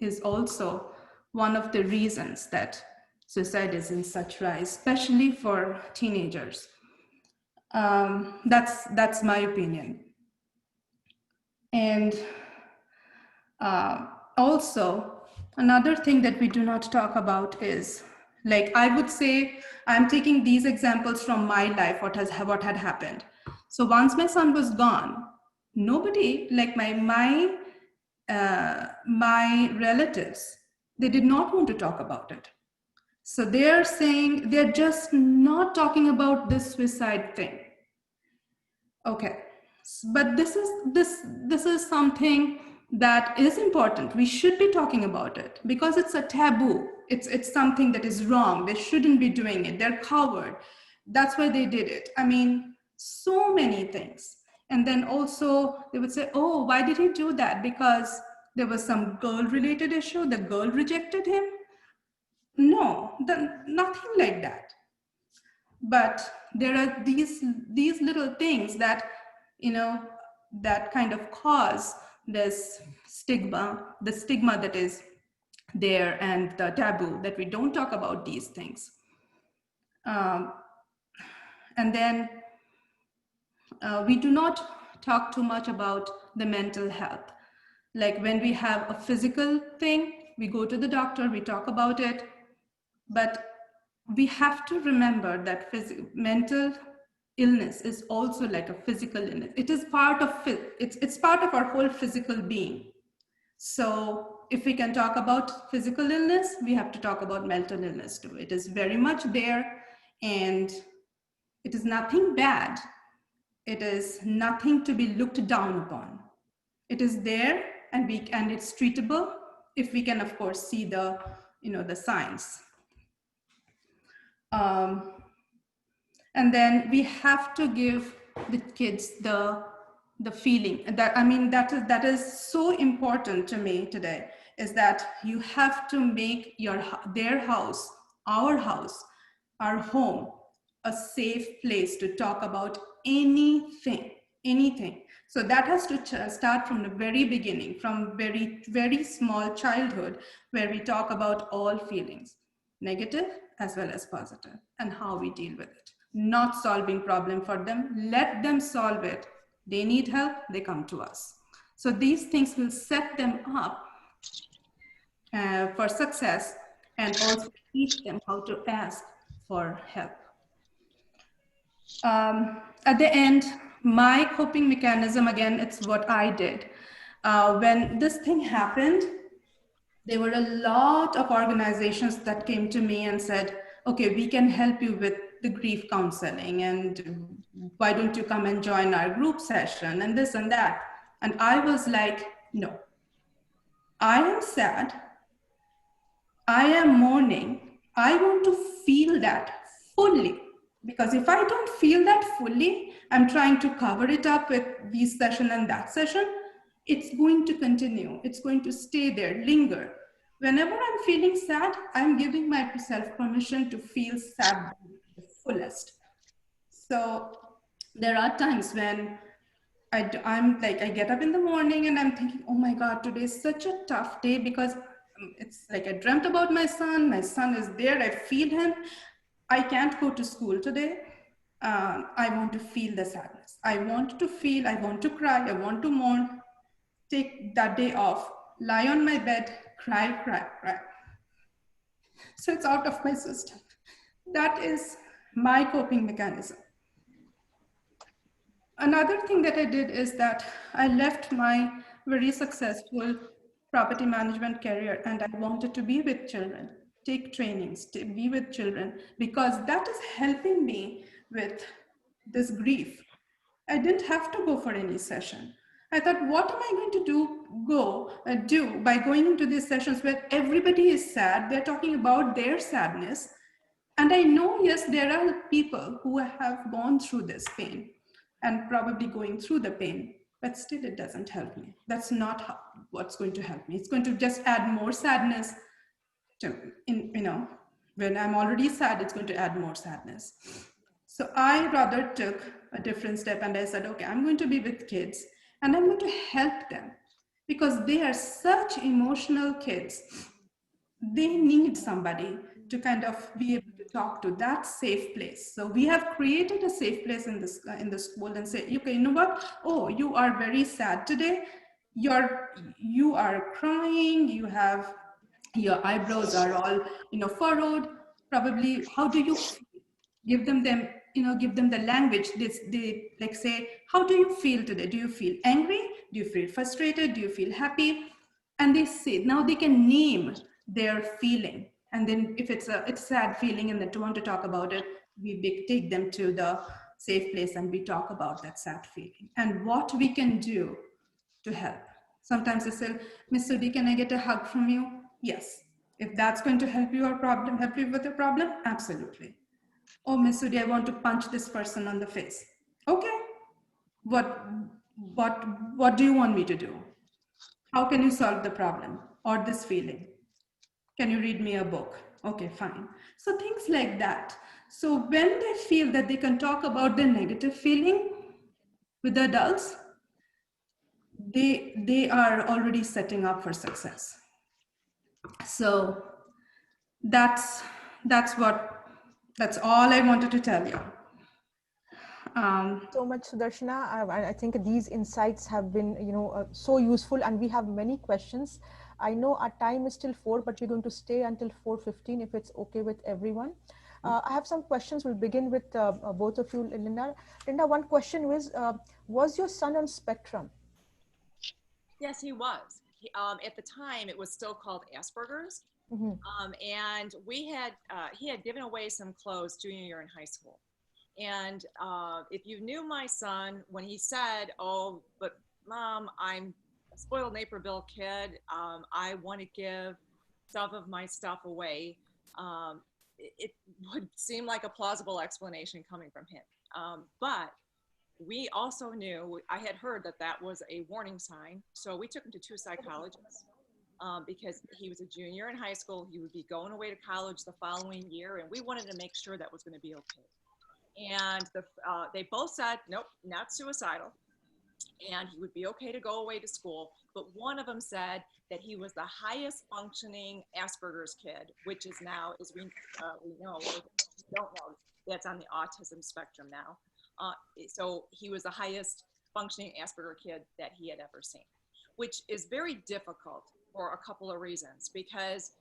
is also one of the reasons that suicide is in such rise, especially for teenagers. That's my opinion. And also, another thing that we do not talk about is, like, I would say, I'm taking these examples from my life, what had happened. So once my son was gone, nobody, like my relatives, they did not want to talk about it. So they're saying, they're just not talking about this suicide thing. Okay, but this is something that is important. We should be talking about it because it's a taboo. It's something that is wrong. They shouldn't be doing it. They're coward. That's why they did it. I mean, so many things. And then also they would say, oh, why did he do that? Because there was some girl-related issue. The girl rejected him. No, nothing like that. But there are these little things that, that kind of cause this stigma, the stigma that is there, and the taboo that we don't talk about these things. And then we do not talk too much about the mental health. Like when we have a physical thing, we go to the doctor, we talk about it, but we have to remember that mental illness is also like a physical illness. It is part of it's part of our whole physical being. So if we can talk about physical illness, we have to talk about mental illness too. It is very much there, and it is nothing bad. It is nothing to be looked down upon. It is there, and it's treatable if we can, of course, see the signs. And then we have to give the kids the feeling that, I mean, that is so important to me today, is that you have to make their house, our house, our home, a safe place to talk about anything. So that has to start from the very beginning, from very, very small childhood, where we talk about all feelings, negative as well as positive, and how we deal with it. Not solving problem for them, let them solve it. They need help, they come to us. So these things will set them up for success, and also teach them how to ask for help. At the end, my coping mechanism, again, it's what I did. When this thing happened, there were a lot of organizations that came to me and said, okay, we can help you with the grief counseling, and why don't you come and join our group session, and this and that. And I was like, no, I am sad, I am mourning, I want to feel that fully. Because if I don't feel that fully, I'm trying to cover it up with this session and that session, it's going to continue. It's going to stay there, linger. Whenever I'm feeling sad, I'm giving myself permission to feel sad the fullest. So there are times when I'm like, I get up in the morning and I'm thinking, oh my God, today is such a tough day because it's like I dreamt about my son. My son is there. I feel him. I can't go to school today. I want to feel the sadness. I want to feel, I want to cry, I want to mourn. Take that day off, lie on my bed, cry, cry, cry. So it's out of my system. That is my coping mechanism. Another thing that I did is that I left my very successful property management career and I wanted to be with children, take trainings, to be with children, because that is helping me with this grief. I didn't have to go for any session. I thought, what am I going to do by going into these sessions where everybody is sad? They're talking about their sadness. And I know, yes, there are people who have gone through this pain and probably going through the pain, but still it doesn't help me. That's not what's going to help me. It's going to just add more sadness to, when I'm already sad, it's going to add more sadness. So I rather took a different step and I said, okay, I'm going to be with kids and I'm going to help them because they are such emotional kids. They need somebody to kind of be able to talk to, that safe place. So we have created a safe place in the school and say, okay, you know what? Oh, you are very sad today. You are crying. You have your eyebrows are all furrowed. Probably, how do you feel? Give them give them the language. They like say, how do you feel today? Do you feel angry? Do you feel frustrated? Do you feel happy? And they say, now they can name their feeling. And then if it's a sad feeling and they don't want to talk about it, we take them to the safe place and we talk about that sad feeling and what we can do to help. Sometimes they say, Miss Sudhi, can I get a hug from you? Yes. If that's going to help you with your problem, absolutely. Oh, Miss Sudhi, I want to punch this person on the face. Okay. What do you want me to do? How can you solve the problem or this feeling? Can you read me a book? Okay, fine. So things like that. So when they feel that they can talk about their negative feeling with the adults, they are already setting up for success. So that's all I wanted to tell you. So much, Sudarshana. I think these insights have been, so useful, and we have many questions. I know our time is till 4, but we're going to stay until 4:15 if it's okay with everyone. I have some questions. We'll begin with both of you, Linda. Linda, one question was your son on spectrum? Yes, he was. At the time, it was still called Asperger's. And he had given away some clothes junior year in high school. And if you knew my son, when he said, oh, but Mom, I'm a spoiled Naperville kid. I want to give some of my stuff away. It would seem like a plausible explanation coming from him. But we also knew, I had heard that was a warning sign. So we took him to 2 psychologists because he was a junior in high school. He would be going away to college the following year. And we wanted to make sure that was going to be okay. And they both said, nope, not suicidal. And he would be okay to go away to school. But one of them said that he was the highest functioning Asperger's kid, which is now, as we know, don't know, that's on the autism spectrum now. So he was the highest functioning Asperger kid that he had ever seen, which is very difficult for a couple of reasons. Because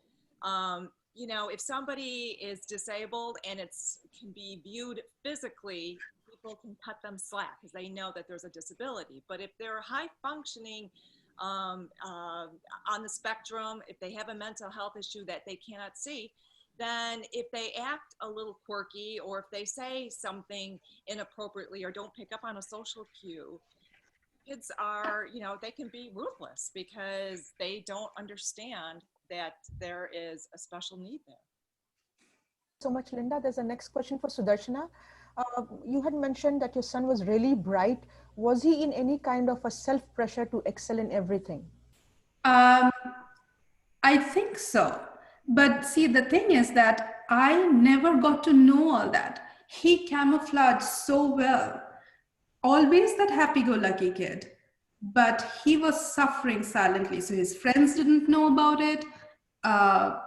if somebody is disabled and can be viewed physically, people can cut them slack because they know that there's a disability. But if they're high functioning on the spectrum, if they have a mental health issue that they cannot see, then if they act a little quirky or if they say something inappropriately or don't pick up on a social cue, kids are, they can be ruthless because they don't understand that there is a special need there. So much, Linda. There's a next question for Sudarshana. You had mentioned that your son was really bright. Was he in any kind of a self-pressure to excel in everything? Um, I think so. But see, the thing is that I never got to know all that. He camouflaged so well, always that happy-go-lucky kid, but he was suffering silently. So his friends didn't know about it. Uh,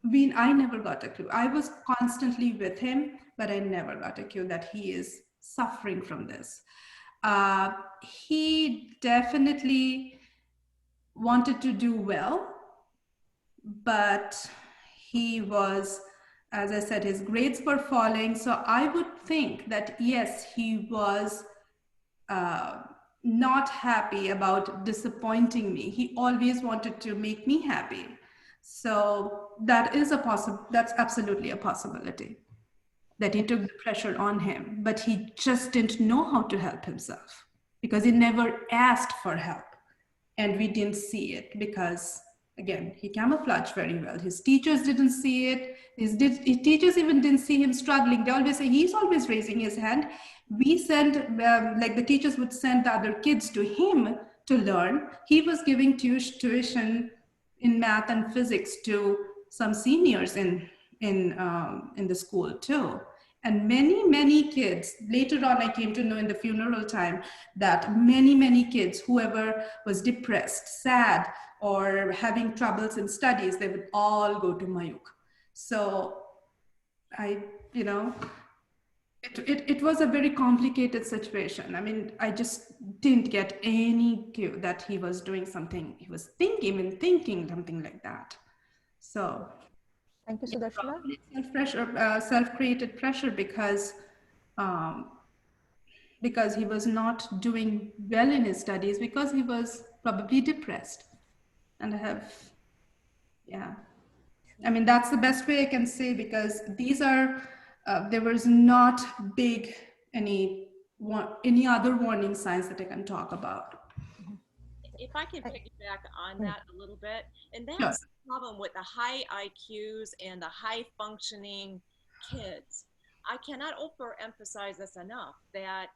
I never got a clue. I was constantly with him, but I never got a clue that he is suffering from this. He definitely wanted to do well, but he was, as I said, his grades were falling. So I would think that yes, he was uh, not happy about disappointing me. He always wanted to make me happy. So that's absolutely a possibility that he took the pressure on him, but he just didn't know how to help himself because he never asked for help. And we didn't see it because, again, he camouflaged very well. His teachers didn't see it. His teachers even didn't see him struggling. They always say he's always raising his hand. We send, like the teachers would send the other kids to him to learn. He was giving tuition in math and physics to some seniors in the school too. And many kids, later on I came to know in the funeral time that many kids, whoever was depressed, sad, or having troubles in studies, they would all go to Mayuk. So it was a very complicated situation. I mean, I just didn't get any cue that he was doing something. He was thinking something like that. So thank you, Sudarshana. Self-created pressure because he was not doing well in his studies, because he was probably depressed. And I mean, that's the best way I can say, because there was not any other warning signs that I can talk about. If I can piggyback on that a little bit, and that's the problem with the high IQs and the high functioning kids. I cannot overemphasize this enough, that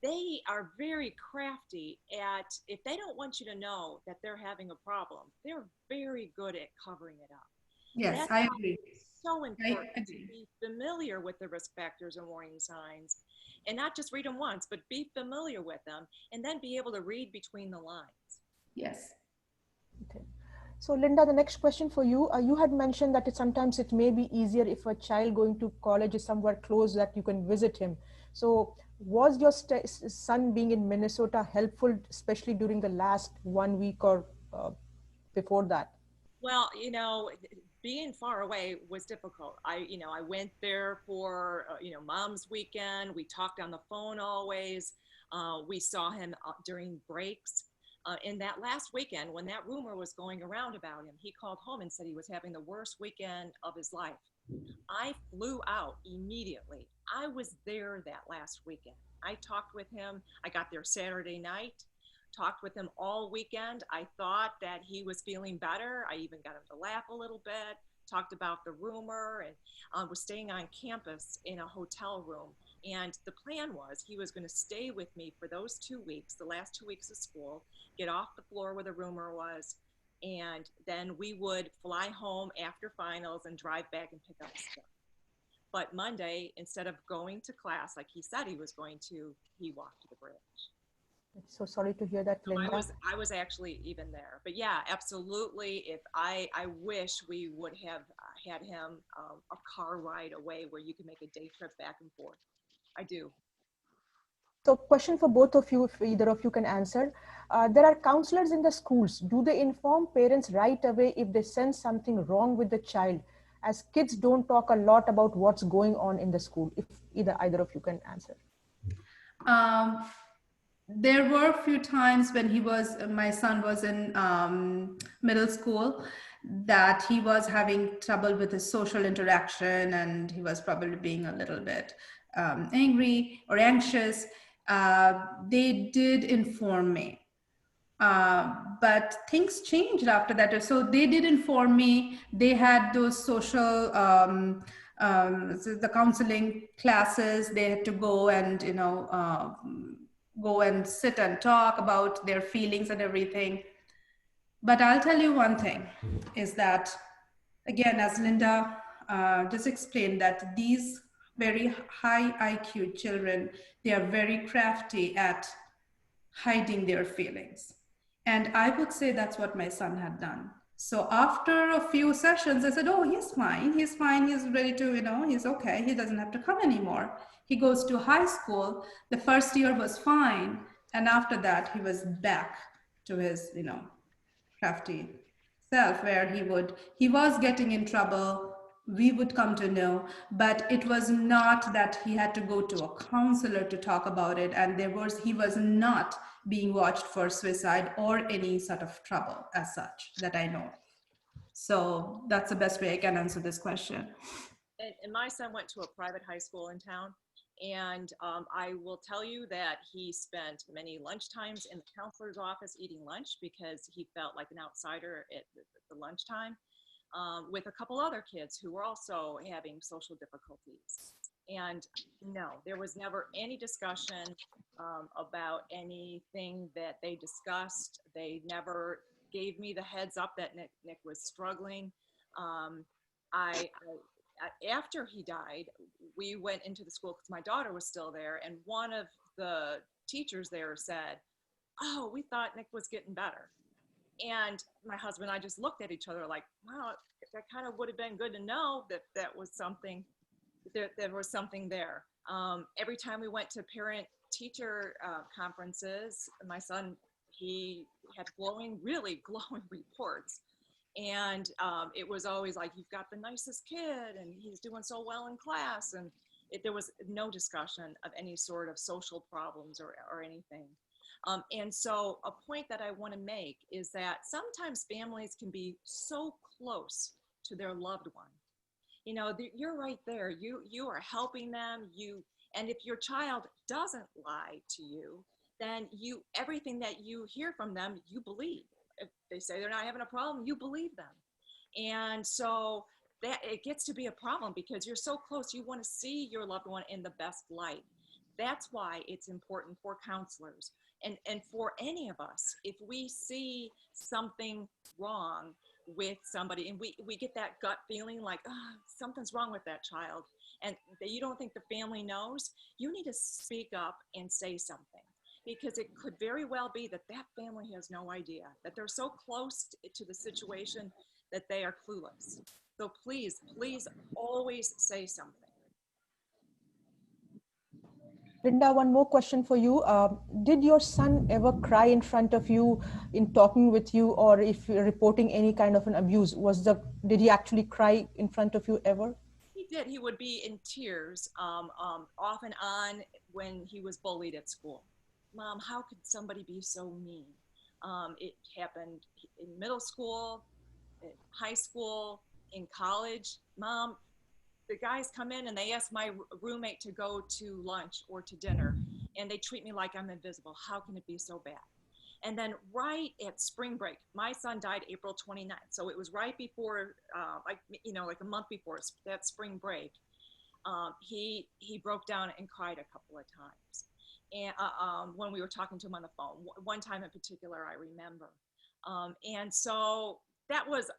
they are very crafty at, if they don't want you to know that they're having a problem, they're very good at covering it up. Yes, that's I agree. So important to be familiar with the risk factors and warning signs, and not just read them once, but be familiar with them, and then be able to read between the lines. Yes. Okay. So Linda, the next question for you. You had mentioned that sometimes it may be easier if a child going to college is somewhere close that you can visit him. So was your son being in Minnesota helpful, especially during the last 1 week or before that? Well, being far away was difficult. I went there for, Mom's weekend. We talked on the phone always. We saw him during breaks. And that last weekend, when that rumor was going around about him, he called home and said he was having the worst weekend of his life. I flew out immediately. I was there that last weekend. I talked with him. I got there Saturday night, talked with him all weekend. I thought that he was feeling better. I even got him to laugh a little bit, talked about the rumor, and was staying on campus in a hotel room. And the plan was he was going to stay with me for those 2 weeks, the last 2 weeks of school, get off the floor where the rumor was, and then we would fly home after finals and drive back and pick up stuff. But Monday, instead of going to class like he said he was going to, he walked to the bridge. So sorry to hear that, Linda. I was actually even there. But yeah, absolutely. If I wish we would have had him a car ride away where you could make a day trip back and forth. I do. So question for both of you, if either of you can answer. There are counselors in the schools. Do they inform parents right away if they sense something wrong with the child? As kids don't talk a lot about what's going on in the school. If either of you can answer. There were a few times when my son was in middle school, that he was having trouble with his social interaction, and he was probably being a little bit angry or anxious. They did inform me, but things changed after that. So they did inform me. They had those social so the counseling classes, they had to go and, go and sit and talk about their feelings and everything. But I'll tell you one thing is that, again, as Linda just explained, that these very high IQ children, they are very crafty at hiding their feelings. And I would say that's what my son had done. So after a few sessions, I said, oh, he's fine. He's fine. He's ready to, he's okay. He doesn't have to come anymore. He goes to high school. The first year was fine. And after that, he was back to his, crafty self, where he was getting in trouble. We would come to know, but it was not that he had to go to a counselor to talk about it. And he was not being watched for suicide or any sort of trouble as such that I know. So that's the best way I can answer this question. And my son went to a private high school in town. And I will tell you that he spent many lunchtimes in the counselor's office eating lunch because he felt like an outsider at the lunchtime, with a couple other kids who were also having social difficulties. And no, there was never any discussion about anything that they discussed. They never gave me the heads up that Nick was struggling. After he died, we went into the school because my daughter was still there, and one of the teachers there said, oh, we thought Nick was getting better. And my husband and I just looked at each other like, wow, that kind of would have been good to know that there was something there. Every time we went to parent-teacher conferences, my son, he had really glowing reports. And it was always like, you've got the nicest kid and he's doing so well in class. And there was no discussion of any sort of social problems or anything. And so a point that I want to make is that sometimes families can be so close to their loved one. You're right there. You are helping them. And if your child doesn't lie to you, then everything that you hear from them, you believe. If they say they're not having a problem, you believe them. And so that it gets to be a problem because you're so close. You want to see your loved one in the best light. That's why it's important for counselors and for any of us. If we see something wrong with somebody and we get that gut feeling like, oh, something's wrong with that child, and you don't think the family knows, you need to speak up and say something. Because it could very well be that family has no idea, that they're so close to the situation that they are clueless. So please, please always say something. Linda, one more question for you. Did your son ever cry in front of you in talking with you, or if you're reporting any kind of an abuse? Did he actually cry in front of you ever? He did. He would be in tears off and on when he was bullied at school. Mom, how could somebody be so mean? It happened in middle school, in high school, in college. Mom, the guys come in and they ask my roommate to go to lunch or to dinner, and they treat me like I'm invisible. How can it be so bad? And then right at spring break, my son died April 29th. So it was right before, like a month before that spring break. He broke down and cried a couple of times. And when we were talking to him on the phone, one time in particular, I remember. And so that was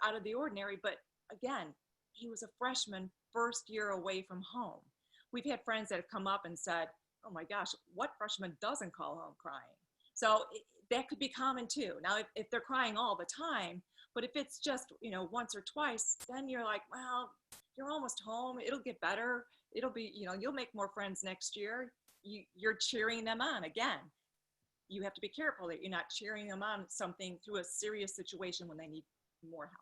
out of the ordinary. But again, he was a freshman, first year away from home. We've had friends that have come up and said, oh my gosh, what freshman doesn't call home crying? So that could be common too. Now, if they're crying all the time, but if it's just, once or twice, then you're like, well, you're almost home. It'll get better. It'll be, you'll make more friends next year. You're cheering them on. Again, you have to be careful that you're not cheering them on something through a serious situation when they need more help.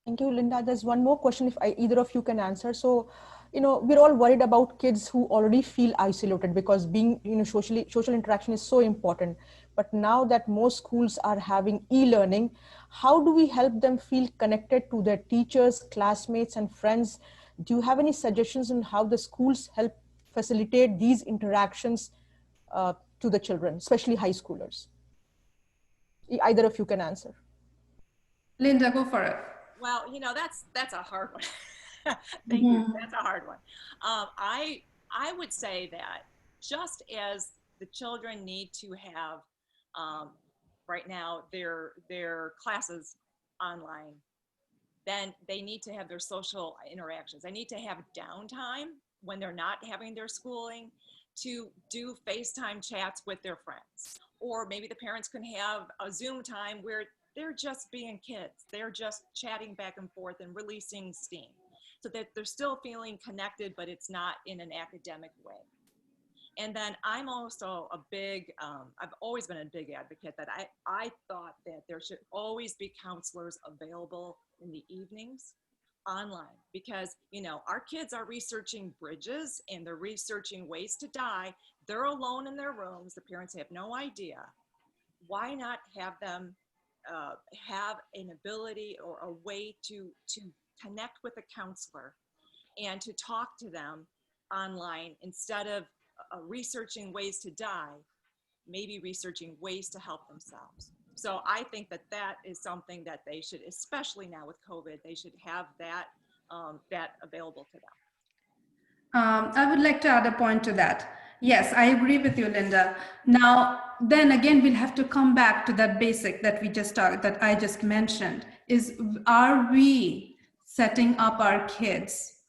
Thank you, Linda. There's one more question if either of you can answer. So, we're all worried about kids who already feel isolated because being, social interaction is so important. But now that most schools are having e-learning, how do we help them feel connected to their teachers, classmates, and friends? Do you have any suggestions on how the schools help facilitate these interactions to the children, especially high schoolers? Either of you can answer. Linda, go for it. Well, that's a hard one Thank you. Mhm. That's a hard one. I would say that just as the children need to have right now their classes online, then they need to have their social interactions. They need to have downtime when they're not having their schooling to do FaceTime chats with their friends. Or maybe the parents can have a Zoom time where they're just being kids. They're just chatting back and forth and releasing steam so that they're still feeling connected, but it's not in an academic way. And then I'm also a big, I've always been a big advocate that I thought that there should always be counselors available in the evenings online because, you know, our kids are researching bridges and they're researching ways to die. They're alone in their rooms. The parents have no idea. Why not have them have an ability or a way to connect with a counselor and to talk to them online instead of researching ways to die, maybe researching ways to help themselves. So I think that that is something that they should, especially now with COVID, they should have that that available to them. I would like to add a point to that. Yes, I agree with you, Linda. Now, then again, we'll have to come back to that basic that we just that I just mentioned. Is are we setting up our kids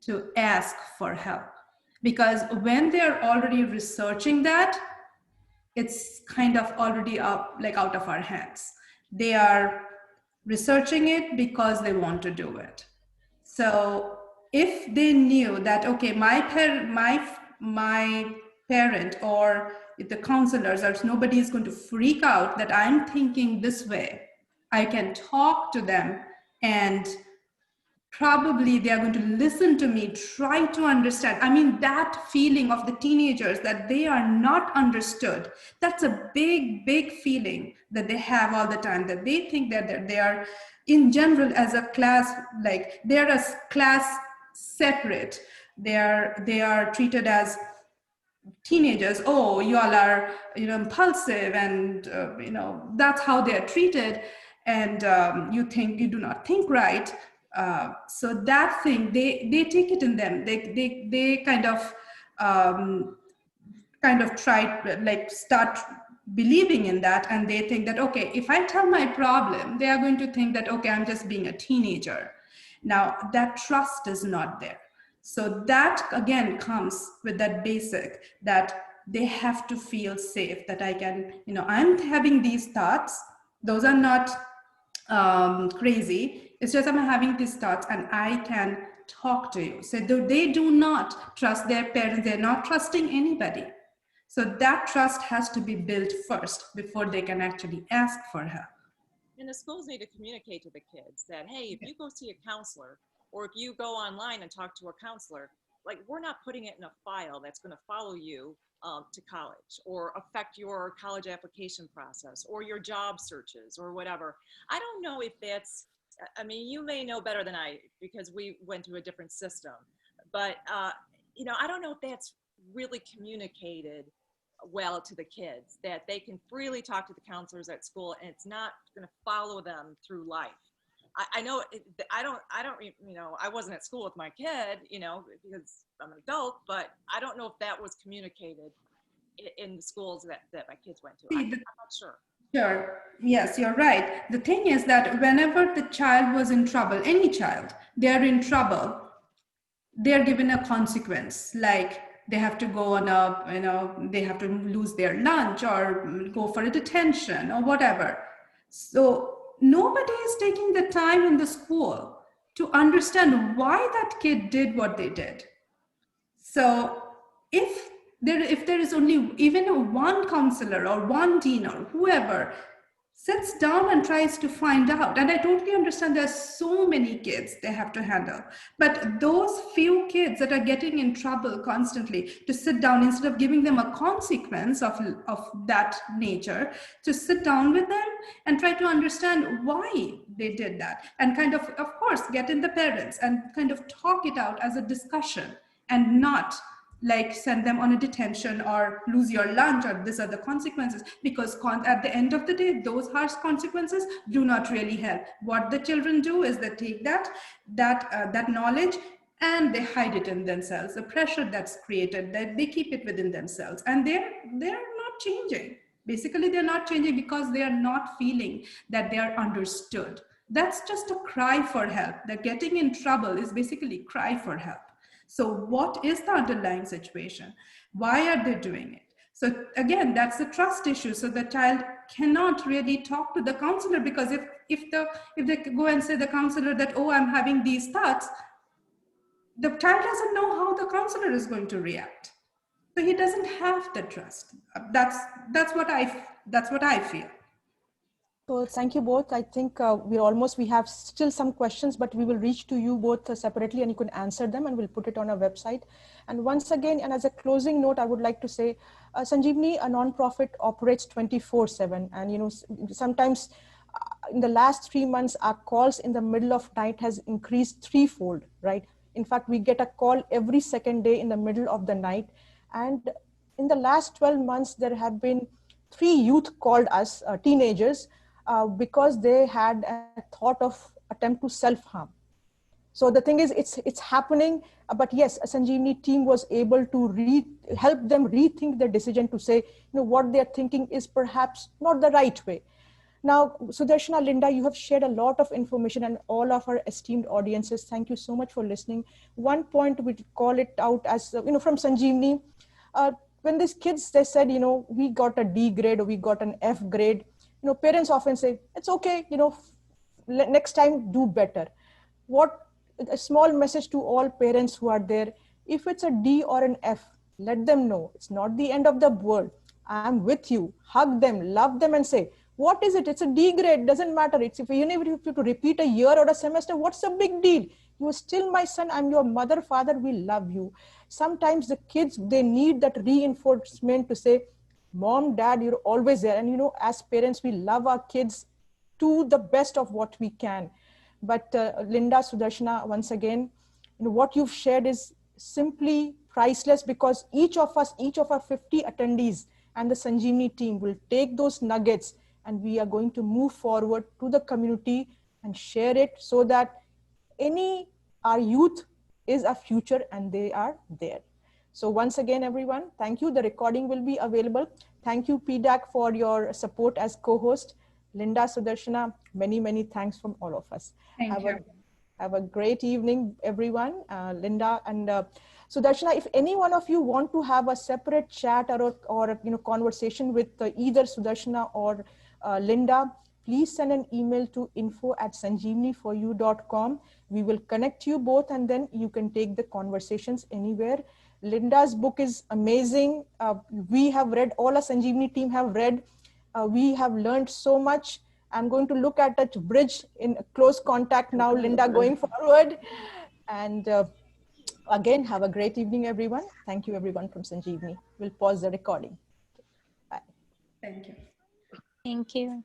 to ask for help? Because when they're already researching that, it's kind of already up like out of our hands. They are researching it because they want to do it. So if they knew that, okay, my parent or the counselors or nobody is going to freak out that I'm thinking this way, I can talk to them and probably they are going to listen to me, try to understand. I mean, that feeling of the teenagers that they are not understood, that's a big, big feeling that they have all the time, that they think that they are in general as a class, like they're a class separate. They are treated as teenagers. Oh, you all are, you know, impulsive, and you know, that's how they are treated, and you think you do not think right. So that thing, they take it in them. They kind of try, like start believing in that, and they think that, okay, if I tell my problem, they are going to think that, okay, I'm just being a teenager. Now that trust is not there. So that again comes with that basic, that they have to feel safe, that I can, you know, I'm having these thoughts, those are not crazy, it's just I'm having these thoughts and I can talk to you. So they do not trust their parents, they're not trusting anybody. So that trust has to be built first before they can actually ask for help. And the schools need to communicate to the kids that, hey, if you go see a counselor or if you go online and talk to a counselor, like we're not putting it in a file that's going to follow you to college or affect your college application process or your job searches or whatever. I don't know if that's, I mean, you may know better than I because we went to a different system, but you know, I don't know if that's really communicated well to the kids, that they can freely talk to the counselors at school and it's not going to follow them through life. I know I don't, you know, I wasn't at school with my kid, you know, because I'm an adult, but I don't know if that was communicated in the schools that my kids went to. I'm not sure. Sure. Yes, you're right. The thing is that whenever the child was in trouble, any child, they're in trouble, they're given a consequence, like they have to go on a, you know, they have to lose their lunch or go for a detention or whatever. So nobody is taking the time in the school to understand why that kid did what they did. So if there is only even a one counselor or one dean or whoever sits down and tries to find out, and I totally understand there's so many kids they have to handle, but those few kids that are getting in trouble constantly, to sit down instead of giving them a consequence of that nature, to sit down with them and try to understand why they did that, and kind of course get in the parents and kind of talk it out as a discussion, and not like send them on a detention or lose your lunch or these are the consequences, because at the end of the day those harsh consequences do not really help. What the children do is they take that knowledge and they hide it in themselves. The pressure that's created, that they keep it within themselves, and they're not changing. Basically they're not changing because they are not feeling that they are understood. That's just a cry for help. That getting in trouble is basically cry for help. So what is the underlying situation? Why are they doing it? So again, that's the trust issue. So the child cannot really talk to the counselor, because if they go and say the counselor that, oh, I'm having these thoughts, the child doesn't know how the counselor is going to react. So he doesn't have the trust. That's what I feel. So thank you both. I think we have still some questions, but we will reach to you both separately and you can answer them and we'll put it on our website. And once again, and as a closing note, I would like to say, Sanjeevani, a nonprofit, operates 24/7. And, you know, sometimes in the last 3 months, our calls in the middle of night has increased threefold, right? In fact, we get a call every second day in the middle of the night. And in the last 12 months, there have been 3 youth called us, teenagers, because they had a thought of attempt to self-harm. So the thing is, it's happening, but yes, a Sanjeevani team was able to help them rethink their decision to say, you know, what they're thinking is perhaps not the right way. Now, Sudarshana, Linda, you have shared a lot of information, and all of our esteemed audiences, thank you so much for listening. One point we call it out as, you know, from Sanjeevani, when these kids, they said, you know, we got a D grade or we got an F grade, you know, parents often say, it's okay, you know, next time do better. What a small message to all parents who are there, if it's a D or an F, let them know it's not the end of the world. I'm with you. Hug them, love them, and say, what is it? It's a D grade, doesn't matter. It's if you have to repeat a year or a semester, what's the big deal? You are still my son. I'm your mother, father. We love you. Sometimes the kids, they need that reinforcement to say, mom, dad, you're always there. And, you know, as parents, we love our kids to the best of what we can. But Linda, Sudarshana, once again, you know, what you've shared is simply priceless, because each of us, each of our 50 attendees and the Sanjeevani team will take those nuggets and we are going to move forward to the community and share it so that our youth is a future and they are there. So once again, everyone, thank you. The recording will be available. Thank you, PDAC, for your support as co-host. Linda, Sudarshana, many, many thanks from all of us. Thank you. Have a great evening, everyone. Linda and Sudarshana, if any one of you want to have a separate chat or you know, conversation with either Sudarshana or Linda, please send an email to info@sanjeevaniforyou.com. We will connect you both and then you can take the conversations anywhere. Linda's book is amazing. We have read, all our Sanjeevani team have read. We have learned so much. I'm going to look at that bridge in close contact now, Linda, going forward. And again, have a great evening, everyone. Thank you, everyone from Sanjeevani. We'll pause the recording. Bye. Thank you. Thank you.